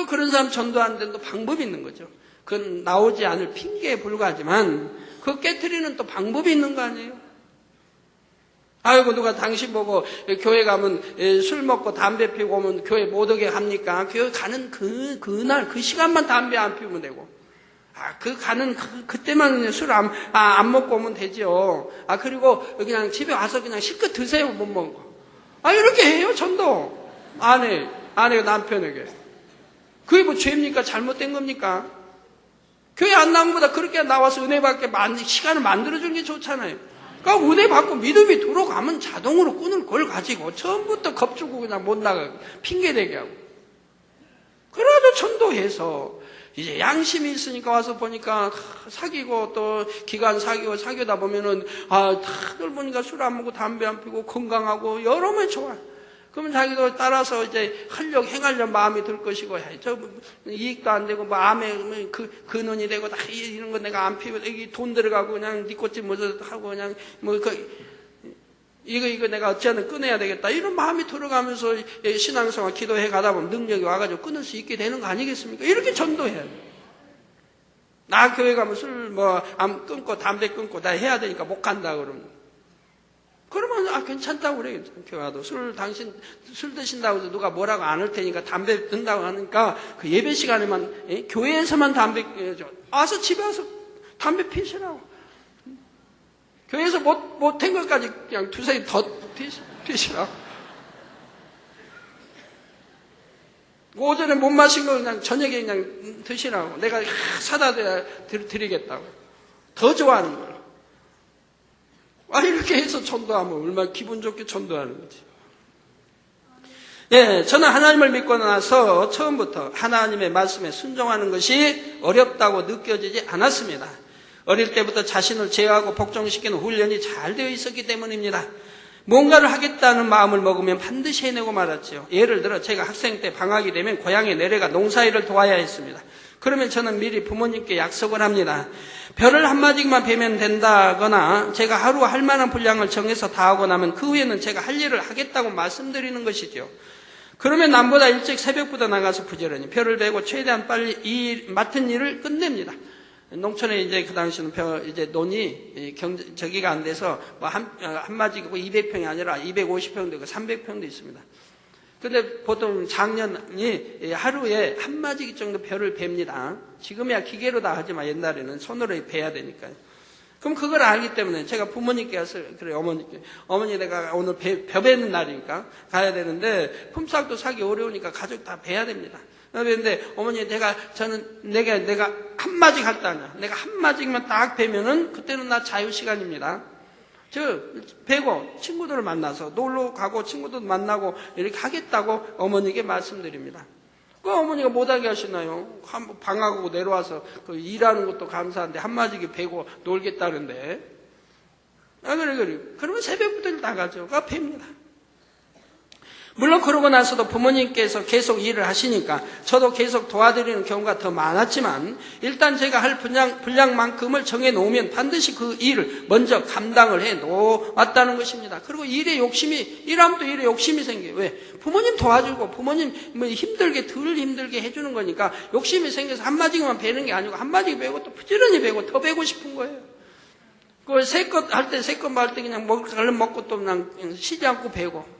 A: 그런 사람 전도하는 데도 방법이 있는 거죠. 그건 나오지 않을 핑계에 불과하지만 그거 깨트리는 또 방법이 있는 거 아니에요? 아이고 누가 당신 보고 교회 가면 술 먹고 담배 피고 오면 교회 못 오게 합니까? 교회 가는 그날 그 시간만 담배 안 피우면 되고 가는 그때만 술 안 먹고 오면 되죠. 그리고 그냥 집에 와서 그냥 실컷 드세요, 못 먹고. 이렇게 해요, 전도. 아내가 남편에게. 그게 뭐 죄입니까? 잘못된 겁니까? 교회 안 나온 것보다 그렇게 나와서 은혜 받게 시간을 만들어주는 게 좋잖아요. 그러니까 은혜 받고 믿음이 들어가면 자동으로 끈을 걸 가지고 처음부터 겁주고 그냥 못 나가고 핑계대게 하고. 그래도 전도해서 이제 양심이 있으니까 와서 보니까 사귀고 또 기간 사귀다 보면은 다들 보니까 술 안 먹고 담배 안 피고 건강하고 여러 면 좋아요. 그러면 자기도 따라서 이제 행하려는 마음이 들 것이고, 저 이익도 안 되고, 마음에 근원이 되고, 이런 거 내가 안 피고, 여기 돈 들어가고, 그냥 니꼬집 뭐저 하고, 그냥 이거 내가 어찌하든 끊어야 되겠다. 이런 마음이 들어가면서 신앙생활 기도해 가다 보면 능력이 와가지고 끊을 수 있게 되는 거 아니겠습니까? 이렇게 전도해야 돼. 나 교회 가면 술 안 끊고, 담배 끊고, 다 해야 되니까 못 간다, 그러면. 그러면 괜찮다고 그래요. 교회 와도 당신 술 드신다고 해서 누가 뭐라고 안 할 테니까 담배 든다고 하니까 그 예배 시간에만 교회에서만 담배 와서 집에 와서 담배 피시라고. 교회에서 못한 것까지 그냥 두세 개 더 피시라고. 오전에 못 마신 거 그냥 저녁에 그냥 드시라고. 내가 사다 드리겠다고. 더 좋아하는 거예요. 이렇게 해서 전도하면 얼마나 기분 좋게 전도하는 거지. 저는 하나님을 믿고 나서 처음부터 하나님의 말씀에 순종하는 것이 어렵다고 느껴지지 않았습니다. 어릴 때부터 자신을 제어하고 복종시키는 훈련이 잘 되어 있었기 때문입니다. 뭔가를 하겠다는 마음을 먹으면 반드시 해내고 말았죠. 예를 들어 제가 학생 때 방학이 되면 고향에 내려가 농사일을 도와야 했습니다. 그러면 저는 미리 부모님께 약속을 합니다. 별을 한 마디만 베면 된다거나 제가 하루 할 만한 분량을 정해서 다 하고 나면 그 후에는 제가 할 일을 하겠다고 말씀드리는 것이죠. 그러면 남보다 일찍 새벽부터 나가서 부지런히 별을 베고 최대한 빨리 맡은 일을 끝냅니다. 농촌에 이제 그 당시는 이제 논이 저기가 안 돼서 한 마디고 200평이 아니라 250평도 있고 300평도 있습니다. 근데 보통 장년이 하루에 한 마디 정도 별을 뱁니다. 지금이야 기계로 다 하지만 옛날에는 손으로 베야 되니까요. 그럼 그걸 알기 때문에 제가 부모님께 가서 그래 어머니 내가 오늘 벼 베는 날이니까 가야 되는데 품삯도 사기 어려우니까 가족 다 베야 됩니다. 그런데 어머니 내가 한 마디 갔다냐. 내가 한 마디만 딱 베면은 그때는 나 자유 시간입니다. 베고 친구들을 만나서 놀러 가고 친구들 만나고 이렇게 하겠다고 어머니에게 말씀드립니다. 그 어머니가 못하게 하시나요? 방학하고 내려와서 일하는 것도 감사한데 한마디게 베고 놀겠다는데. 그래. 그러면 새벽부터 나가죠. 뵙니다. 물론 그러고 나서도 부모님께서 계속 일을 하시니까 저도 계속 도와드리는 경우가 더 많았지만 일단 제가 할 분량만큼을 정해놓으면 반드시 그 일을 먼저 감당을 해놓았다는 것입니다. 그리고 일하면 또 일에 욕심이 생겨요. 왜? 부모님 도와주고 부모님 덜 힘들게 해주는 거니까 욕심이 생겨서 한마디만 베는 게 아니고 한마디 베고 또 부지런히 베고 더 베고 싶은 거예요. 그걸 새 것 할 때 그냥 얼른 먹고 또 그냥 쉬지 않고 베고.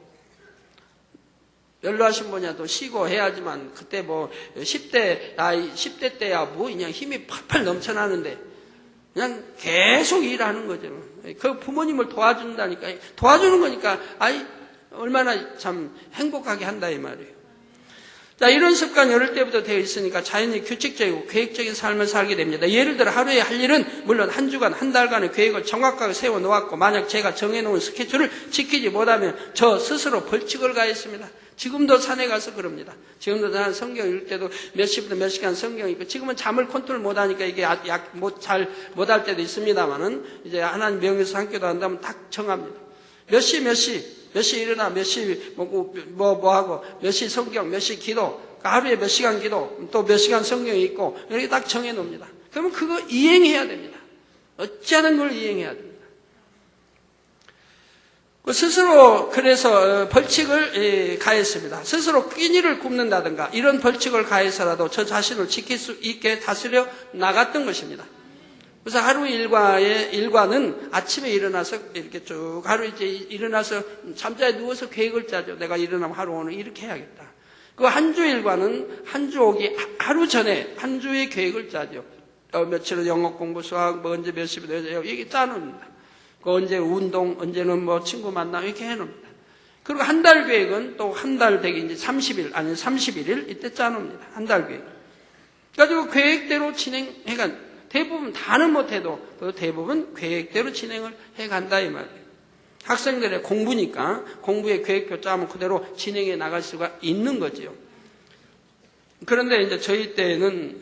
A: 연로하신 분야도 쉬고 해야지만 그때 10대 때야 그냥 힘이 팍팍 넘쳐나는데 그냥 계속 일하는 거죠. 그 부모님을 도와주는 거니까 얼마나 참 행복하게 한다 이 말이에요. 자, 이런 습관이 어릴 때부터 되어 있으니까 자연히 규칙적이고 계획적인 삶을 살게 됩니다. 예를 들어 하루에 할 일은 물론 한 주간, 한 달간의 계획을 정확하게 세워 놓았고, 만약 제가 정해놓은 스케줄을 지키지 못하면 저 스스로 벌칙을 가했습니다. 지금도 산에 가서 그럽니다. 지금도 나는 성경 읽을 때도 몇 시부터 몇 시간 성경 읽고, 지금은 잠을 컨트롤 못하니까 이게 잘 못할 때도 있습니다만은, 이제 하나님 명에서 함께도 한다면 딱 정합니다. 몇 시 일어나, 몇 시 뭐 하고, 몇 시 성경, 몇 시 기도, 하루에 몇 시간 기도, 또 몇 시간 성경 읽고, 이렇게 딱 정해 놓습니다. 그러면 그거 이행해야 됩니다. 어찌하는 걸 이행해야 됩니다. 스스로 그래서 벌칙을 가했습니다. 스스로 끼니를 굽는다든가 이런 벌칙을 가해서라도 저 자신을 지킬 수 있게 다스려 나갔던 것입니다. 그래서 하루 일과는 아침에 일어나서 이렇게 쭉 하루 이제 일어나서 잠자리에 누워서 계획을 짜죠. 내가 일어나면 하루 오늘 이렇게 해야겠다. 그 한 주 일과는 한 주 오기 하루 전에 한 주의 계획을 짜죠. 며칠은 영어 공부, 수학, 뭐 언제 몇 시부터 이게 짜놓습니다. 그 언제 운동, 언제는 뭐 친구 만나 이렇게 해놓습니다. 그리고 한 달 계획은 또 한 달 되게 이제 30일 아니 31일 이때 짜놓습니다. 한 달 계획. 그래가지고 계획대로 진행해간 대부분 다는 못해도 대부분 계획대로 진행을 해간다 이 말이에요. 학생들의 공부니까 공부의 계획표 짜면 그대로 진행해 나갈 수가 있는 거죠. 그런데 이제 저희 때는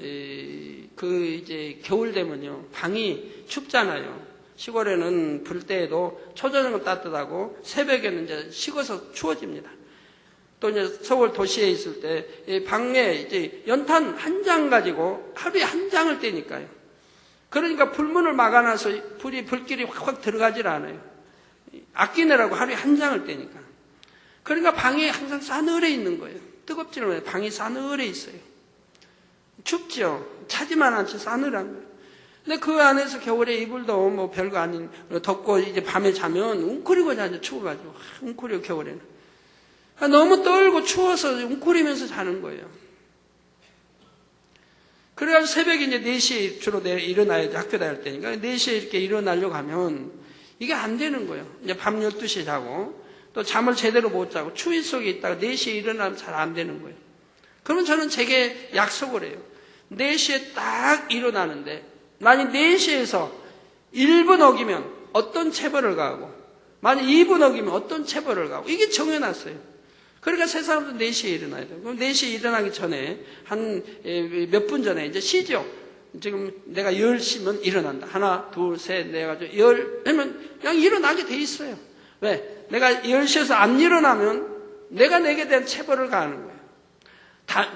A: 이제 겨울 되면요 방이 춥잖아요. 시골에는 불 때에도 초저녁은 따뜻하고 새벽에는 이제 식어서 추워집니다. 또 이제 서울 도시에 있을 때 방에 이제 연탄 한 장 가지고 하루에 한 장을 떼니까요. 그러니까 불문을 막아놔서 불길이 확 들어가질 않아요. 아끼느라고 하루에 한 장을 떼니까. 그러니까 방에 항상 싸늘해 있는 거예요. 뜨겁지는 않아요. 방이 싸늘해 있어요. 춥죠. 차지만 않지 싸늘한 거예요. 근데 그 안에서 겨울에 이불도 뭐 별거 아닌 덥고 이제 밤에 자면 웅크리고 자죠. 추워가지고 웅크리고 겨울에는 너무 떨고 추워서 웅크리면서 자는 거예요. 그래가지고 새벽에 이제 4시에 주로 일어나야지 학교 다닐 때니까 4시에 이렇게 일어나려고 하면 이게 안 되는 거예요. 이제 밤 12시에 자고 또 잠을 제대로 못 자고 추위 속에 있다가 4시에 일어나면 잘 안 되는 거예요. 그러면 저는 제게 약속을 해요. 4시에 딱 일어나는데 만약 4시에서 1분 어기면 어떤 체벌을 가하고 만약 2분 어기면 어떤 체벌을 가하고 이게 정해놨어요. 그러니까 세 사람도 4시에 일어나야 돼요. 그럼 4시에 일어나기 전에 한 몇 분 전에 이제 쉬죠. 지금 내가 10시면 일어난다. 하나, 둘, 셋, 넷 가지고 10 하면 그냥 일어나게 돼 있어요. 왜? 내가 10시에서 안 일어나면 내가 내게 대한 체벌을 가하는 거예요.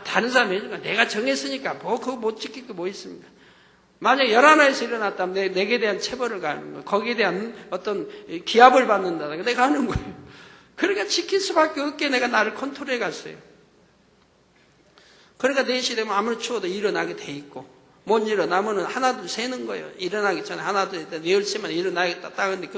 A: 다른 사람이 해주니까 내가 정했으니까 뭐 그거 못 지킬 게 뭐 있습니까? 만약 11에서 일어났다면 내게 대한 체벌을 가하는 거예요. 거기에 대한 어떤 기합을 받는다. 내가 하는 거예요. 그러니까 지킬 수밖에 없게 내가 나를 컨트롤해 갔어요. 그러니까 4시 되면 아무리 추워도 일어나게 돼 있고 못 일어나면 하나 둘 세는 거예요. 일어나기 전에 하나 둘 10시만 일어나겠다. 딱 근데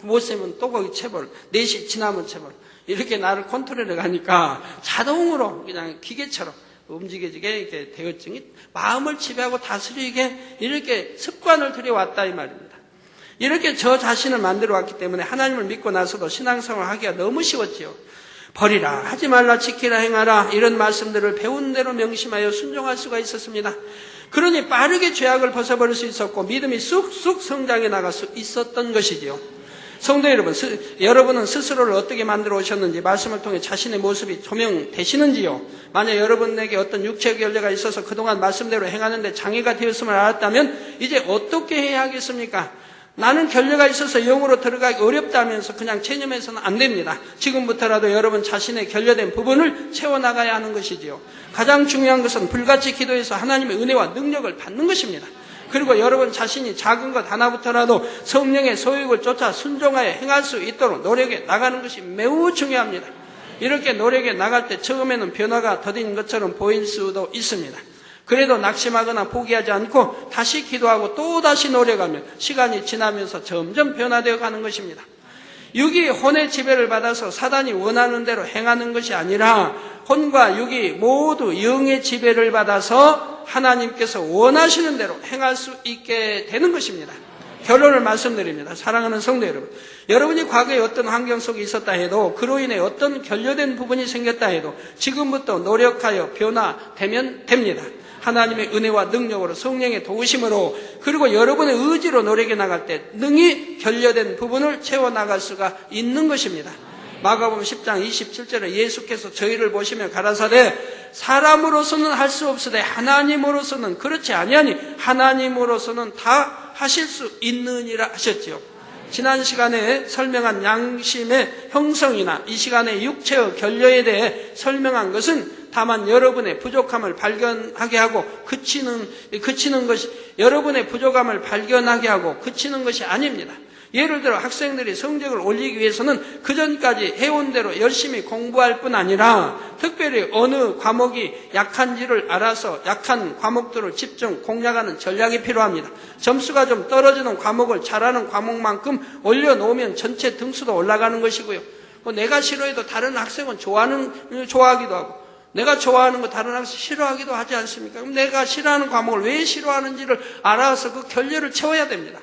A: 못 세면 또 거기 체벌. 4시 지나면 체벌. 이렇게 나를 컨트롤해 가니까 자동으로 그냥 기계처럼 움직여지게 이렇게 되었증이 마음을 지배하고 다스리게 이렇게 습관을 들여왔다 이 말입니다. 이렇게 저 자신을 만들어 왔기 때문에 하나님을 믿고 나서도 신앙생활을 하기가 너무 쉬웠지요. 버리라, 하지 말라, 지키라, 행하라 이런 말씀들을 배운 대로 명심하여 순종할 수가 있었습니다. 그러니 빠르게 죄악을 벗어버릴 수 있었고 믿음이 쑥쑥 성장해 나갈 수 있었던 것이지요. 성도 여러분, 여러분은 스스로를 어떻게 만들어 오셨는지 말씀을 통해 자신의 모습이 조명되시는지요? 만약 여러분에게 어떤 육체의 결례가 있어서 그동안 말씀대로 행하는데 장애가 되었음을 알았다면 이제 어떻게 해야 하겠습니까? 나는 결례가 있어서 영으로 들어가기 어렵다면서 그냥 체념해서는 안 됩니다. 지금부터라도 여러분 자신의 결례된 부분을 채워나가야 하는 것이지요. 가장 중요한 것은 불같이 기도해서 하나님의 은혜와 능력을 받는 것입니다. 그리고 여러분 자신이 작은 것 하나부터라도 성령의 소욕을 쫓아 순종하여 행할 수 있도록 노력해 나가는 것이 매우 중요합니다. 이렇게 노력해 나갈 때 처음에는 변화가 더딘 것처럼 보일 수도 있습니다. 그래도 낙심하거나 포기하지 않고 다시 기도하고 또 다시 노력하면 시간이 지나면서 점점 변화되어 가는 것입니다. 육이 혼의 지배를 받아서 사단이 원하는 대로 행하는 것이 아니라 혼과 육이 모두 영의 지배를 받아서 하나님께서 원하시는 대로 행할 수 있게 되는 것입니다. 결론을 말씀드립니다. 사랑하는 성도 여러분, 여러분이 과거에 어떤 환경 속에 있었다 해도 그로 인해 어떤 결여된 부분이 생겼다 해도 지금부터 노력하여 변화되면 됩니다. 하나님의 은혜와 능력으로 성령의 도우심으로 그리고 여러분의 의지로 노력해 나갈 때 능히 결여된 부분을 채워나갈 수가 있는 것입니다. 마가복음 10장 27절에 예수께서 저희를 보시며 가라사대 사람으로서는 할 수 없으되 하나님으로서는 그렇지 아니하니 하나님으로서는 다 하실 수 있느니라 하셨지요. 지난 시간에 설명한 양심의 형성이나 이 시간에 육체의 결여에 대해 설명한 것은 다만 여러분의 부족함을 발견하게 하고 그치는 것이 여러분의 부족함을 발견하게 하고 그치는 것이 아닙니다. 예를 들어 학생들이 성적을 올리기 위해서는 그전까지 해온 대로 열심히 공부할 뿐 아니라 특별히 어느 과목이 약한지를 알아서 약한 과목들을 집중 공략하는 전략이 필요합니다. 점수가 좀 떨어지는 과목을 잘하는 과목만큼 올려놓으면 전체 등수도 올라가는 것이고요. 내가 싫어해도 다른 학생은 좋아하기도 하고 내가 좋아하는 거 다른 학생 싫어하기도 하지 않습니까? 그럼 내가 싫어하는 과목을 왜 싫어하는지를 알아서 그 결여를 채워야 됩니다.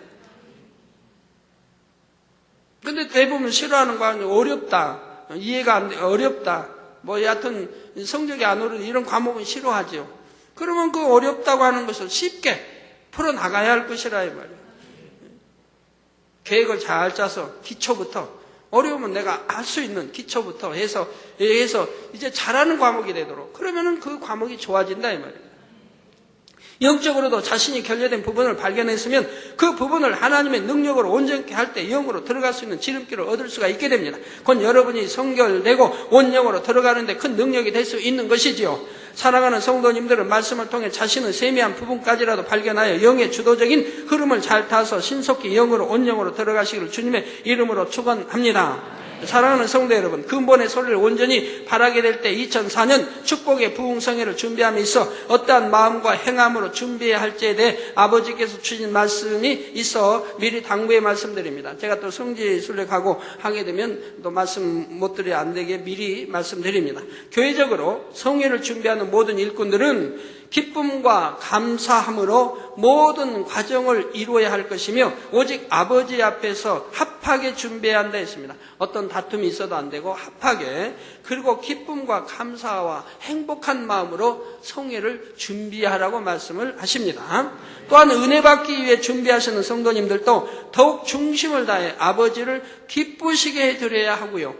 A: 근데 대부분 싫어하는 과목이 어렵다, 이해가 안 돼, 어렵다, 여하튼 성적이 안 오르는 이런 과목은 싫어하죠. 그러면 그 어렵다고 하는 것을 쉽게 풀어나가야 할 것이라 이 말이에요. 계획을 잘 짜서 기초부터 어려우면 내가 알 수 있는 기초부터 해서 이제 잘하는 과목이 되도록 그러면은 그 과목이 좋아진다 이 말이에요. 영적으로도 자신이 결여된 부분을 발견했으면 그 부분을 하나님의 능력으로 온전케 할 때 영으로 들어갈 수 있는 지름길을 얻을 수가 있게 됩니다. 곧 여러분이 성결되고 온영으로 들어가는데 큰 능력이 될 수 있는 것이지요. 사랑하는 성도님들은 말씀을 통해 자신의 세미한 부분까지라도 발견하여 영의 주도적인 흐름을 잘 타서 신속히 영으로 온영으로 들어가시기를 주님의 이름으로 축원합니다. 사랑하는 성도 여러분, 근본의 소리를 온전히 바라게 될 때 2004년 축복의 부흥성회를 준비함에 있어 어떠한 마음과 행함으로 준비해야 할지에 대해 아버지께서 주신 말씀이 있어 미리 당부해 말씀드립니다. 제가 또 성지순례하고 하게 되면 또 말씀 못 드려 안 되게 미리 말씀드립니다. 교회적으로 성회를 준비하는 모든 일꾼들은 기쁨과 감사함으로 모든 과정을 이루어야 할 것이며 오직 아버지 앞에서 합하게 준비해야 한다 했습니다. 어떤 다툼이 있어도 안 되고 합하게 그리고 기쁨과 감사와 행복한 마음으로 성회를 준비하라고 말씀을 하십니다. 또한 은혜 받기 위해 준비하시는 성도님들도 더욱 중심을 다해 아버지를 기쁘시게 해드려야 하고요.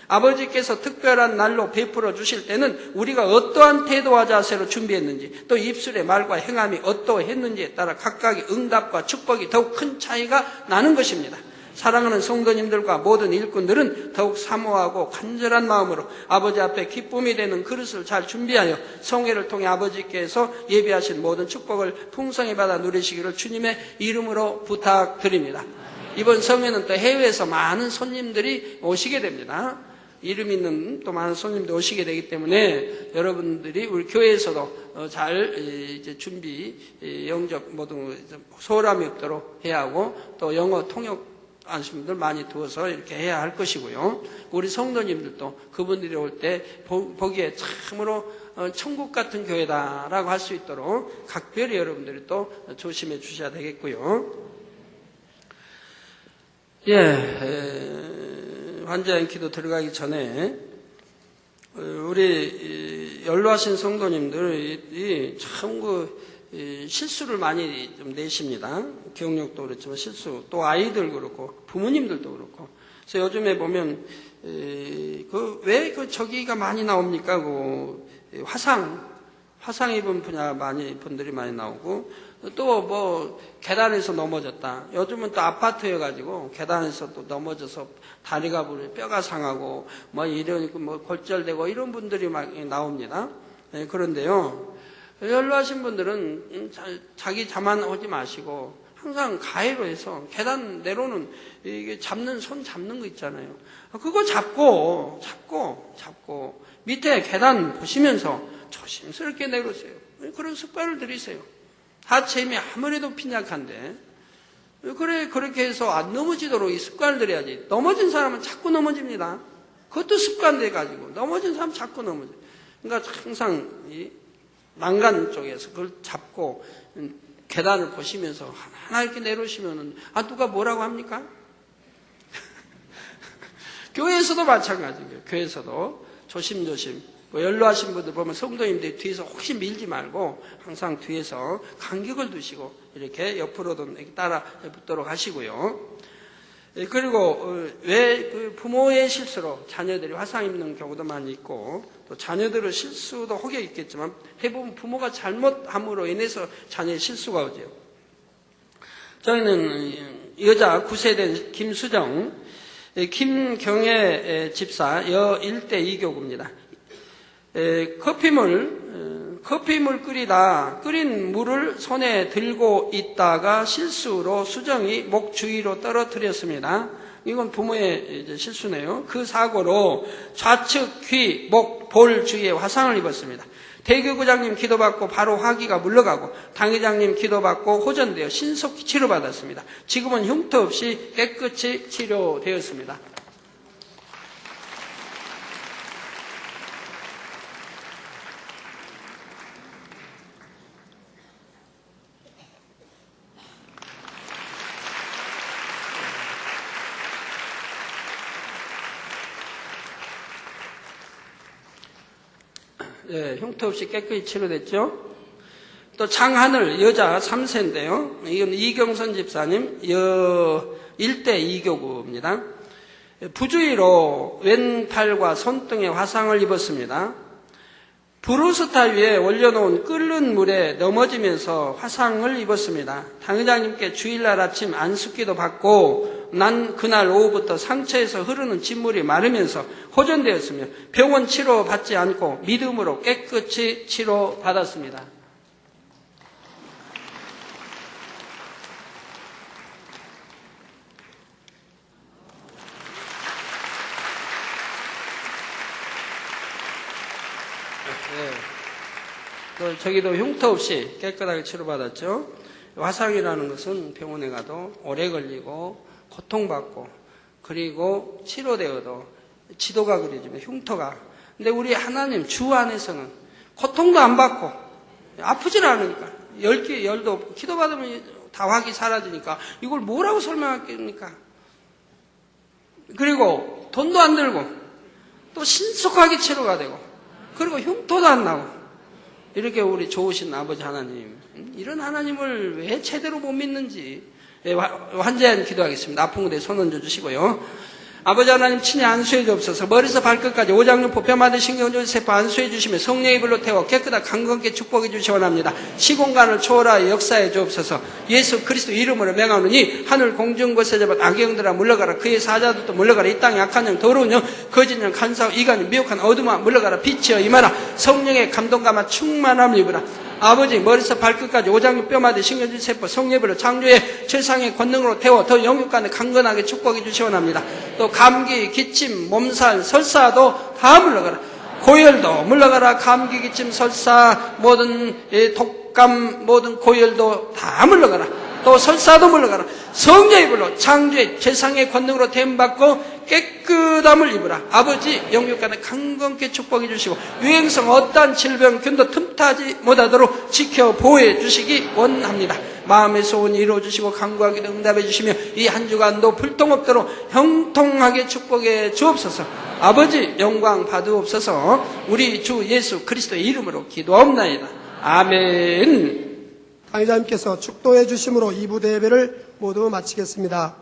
A: 아버지께서 특별한 날로 베풀어 주실 때는 우리가 어떠한 태도와 자세로 준비했는지 또 입술의 말과 행함이 어떠했는지에 따라 각각의 응답과 축복이 더욱 큰 차이가 나는 것입니다. 사랑하는 성도님들과 모든 일꾼들은 더욱 사모하고 간절한 마음으로 아버지 앞에 기쁨이 되는 그릇을 잘 준비하여 성회를 통해 아버지께서 예비하신 모든 축복을 풍성히 받아 누리시기를 주님의 이름으로 부탁드립니다. 이번 성회는 또 해외에서 많은 손님들이 오시게 됩니다. 이름 있는 또 많은 손님들 오시게 되기 때문에 여러분들이 우리 교회에서도 잘 이제 준비, 영접 모든 소홀함이 없도록 해야 하고 또 영어 통역 하시는 분들 많이 두어서 이렇게 해야 할 것이고요. 우리 성도님들도 그분들이 올 때 보기에 참으로 천국 같은 교회다라고 할 수 있도록 각별히 여러분들이 또 조심해 주셔야 되겠고요. 환자의 기도 들어가기 전에 우리 연로하신 성도님들이 참 실수를 많이 좀 내십니다. 기억력도 그렇지만 실수, 또 아이들 그렇고 부모님들도 그렇고. 그래서 요즘에 보면 왜 저기가 많이 나옵니까? 화상 입은 분들이 많이 나오고 또 계단에서 넘어졌다. 요즘은 또 아파트여가지고 계단에서 또 넘어져서 다리가 뼈가 상하고 골절되고 이런 분들이 막 나옵니다. 그런데요, 연로하신 분들은 자기 자만하지 마시고 항상 가해로 해서 계단 내려오는 이게 손 잡는 거 있잖아요. 그거 잡고 밑에 계단 보시면서 조심스럽게 내려오세요. 그런 습관을 들이세요. 하체 힘이 아무래도 빈약한데 그렇게 해서 안 넘어지도록 이 습관을 들여야지. 넘어진 사람은 자꾸 넘어집니다. 그것도 습관돼가지고 넘어진 사람 자꾸 넘어져요. 그러니까 항상 이 난간 쪽에서 그걸 잡고 계단을 보시면서 하나 이렇게 내려오시면은, 누가 뭐라고 합니까? 교회에서도 마찬가지예요. 교회에서도 조심조심. 연로하신 분들 보면 성도님들이 뒤에서 혹시 밀지 말고 항상 뒤에서 간격을 두시고 이렇게 옆으로도 따라 붙도록 하시고요. 그리고 왜 부모의 실수로 자녀들이 화상 입는 경우도 많이 있고, 또 자녀들의 실수도 혹여 있겠지만 대부분 부모가 잘못함으로 인해서 자녀의 실수가 오죠. 저희는 여자 9세대 김수정, 김경애 집사 여 1대 2교구입니다. 커피물 끓이다 끓인 물을 손에 들고 있다가 실수로 수정이 목 주위로 떨어뜨렸습니다. 이건 부모의 실수네요. 그 사고로 좌측 귀, 목, 볼 주위에 화상을 입었습니다. 대교구장님 기도받고 바로 화기가 물러가고 당회장님 기도받고 호전되어 신속히 치료받았습니다. 지금은 흉터 없이 깨끗이 치료되었습니다. 네, 흉터 없이 깨끗이 치료됐죠. 또 장하늘 여자 3세인데요. 이건 이경선 집사님 여 1대 2교구입니다. 부주의로 왼팔과 손등에 화상을 입었습니다. 브루스타 위에 올려놓은 끓는 물에 넘어지면서 화상을 입었습니다. 당회장님께 주일날 아침 안수기도 받고 난 그날 오후부터 상처에서 흐르는 진물이 마르면서 호전되었으며 병원 치료 받지 않고 믿음으로 깨끗이 치료받았습니다. 또 저기도 흉터 없이 깨끗하게 치료받았죠. 화상이라는 것은 병원에 가도 오래 걸리고 고통받고 그리고 치료되어도 지도가 그려지면 흉터가. 근데 우리 하나님 주 안에서는 고통도 안 받고 아프질 않으니까 열도 없고 기도받으면 다 화기 사라지니까 이걸 뭐라고 설명할겠습니까? 그리고 돈도 안 들고 또 신속하게 치료가 되고 그리고 흉터도 안 나고 이렇게 우리 좋으신 아버지 하나님, 이런 하나님을 왜 제대로 못 믿는지 환자연 기도하겠습니다. 아픈 곳에 손 얹어주시고요. 아버지 하나님 친히 안수해 주옵소서. 머리에서 발끝까지 오장육부 뼈마디 신경조세포 안수해 주시며 성령의 불로 태워 깨끗하고 강건케 축복해 주시 원합니다. 시공간을 초월하여 역사해 주옵소서. 예수 그리스도 이름으로 명하노니 하늘 공중 곳에 잡아 악영들아 물러가라. 그의 사자들도 물러가라. 이 땅에 악한 영 더러운 영 거짓 영 간사하고 이간이 미혹한 어둠아 물러가라. 빛이여 임하라. 성령의 감동감아 충만함을 입으라. 아버지 머리에서 발끝까지 오장육 뼈마디 신경질세포 성령으로 창조의 최상의 권능으로 태워 더 영육간에 강건하게 축복해 주시 원합니다. 또 감기, 기침, 몸살, 설사도 다 물러가라. 고열도 물러가라. 감기, 기침, 설사, 모든 독감, 모든 고열도 다 물러가라. 또 설사도 물러가라. 성령의 불로 창조의 최상의 권능으로 대임받고 깨끗함을 입으라. 아버지 영육간에 강건케 축복해 주시고 유행성 어떠한 질병 균도 틈타지 못하도록 지켜 보호해 주시기 원합니다. 마음의 소원이 이루어주시고 간구하기도 응답해 주시며 이 한 주간도 불통 없도록 형통하게 축복해 주옵소서. 아버지 영광 받으옵소서. 우리 주 예수 그리스도의 이름으로 기도하옵나이다. 아멘.
B: 당회장님께서 축도해 주심으로 2부 예배를 모두 마치겠습니다.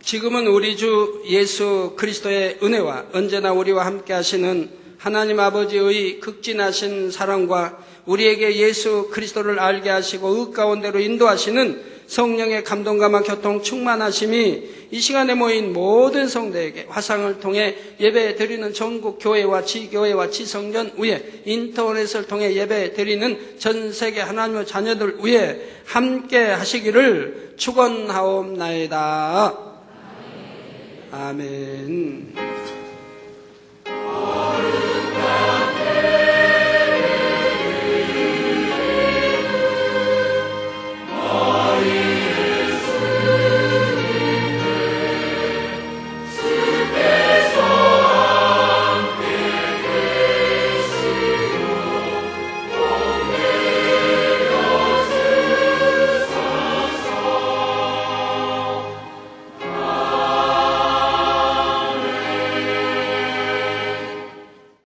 A: 지금은 우리 주 예수 그리스도의 은혜와 언제나 우리와 함께 하시는 하나님 아버지의 극진하신 사랑과 우리에게 예수 그리스도를 알게 하시고 의 가운데로 인도하시는 성령의 감동감화 교통 충만하심이 이 시간에 모인 모든 성도에게 화상을 통해 예배 드리는 전국 교회와 지교회와 지성전 위에 인터넷을 통해 예배 드리는 전 세계 하나님의 자녀들 위에 함께 하시기를 축원하옵나이다. 아멘.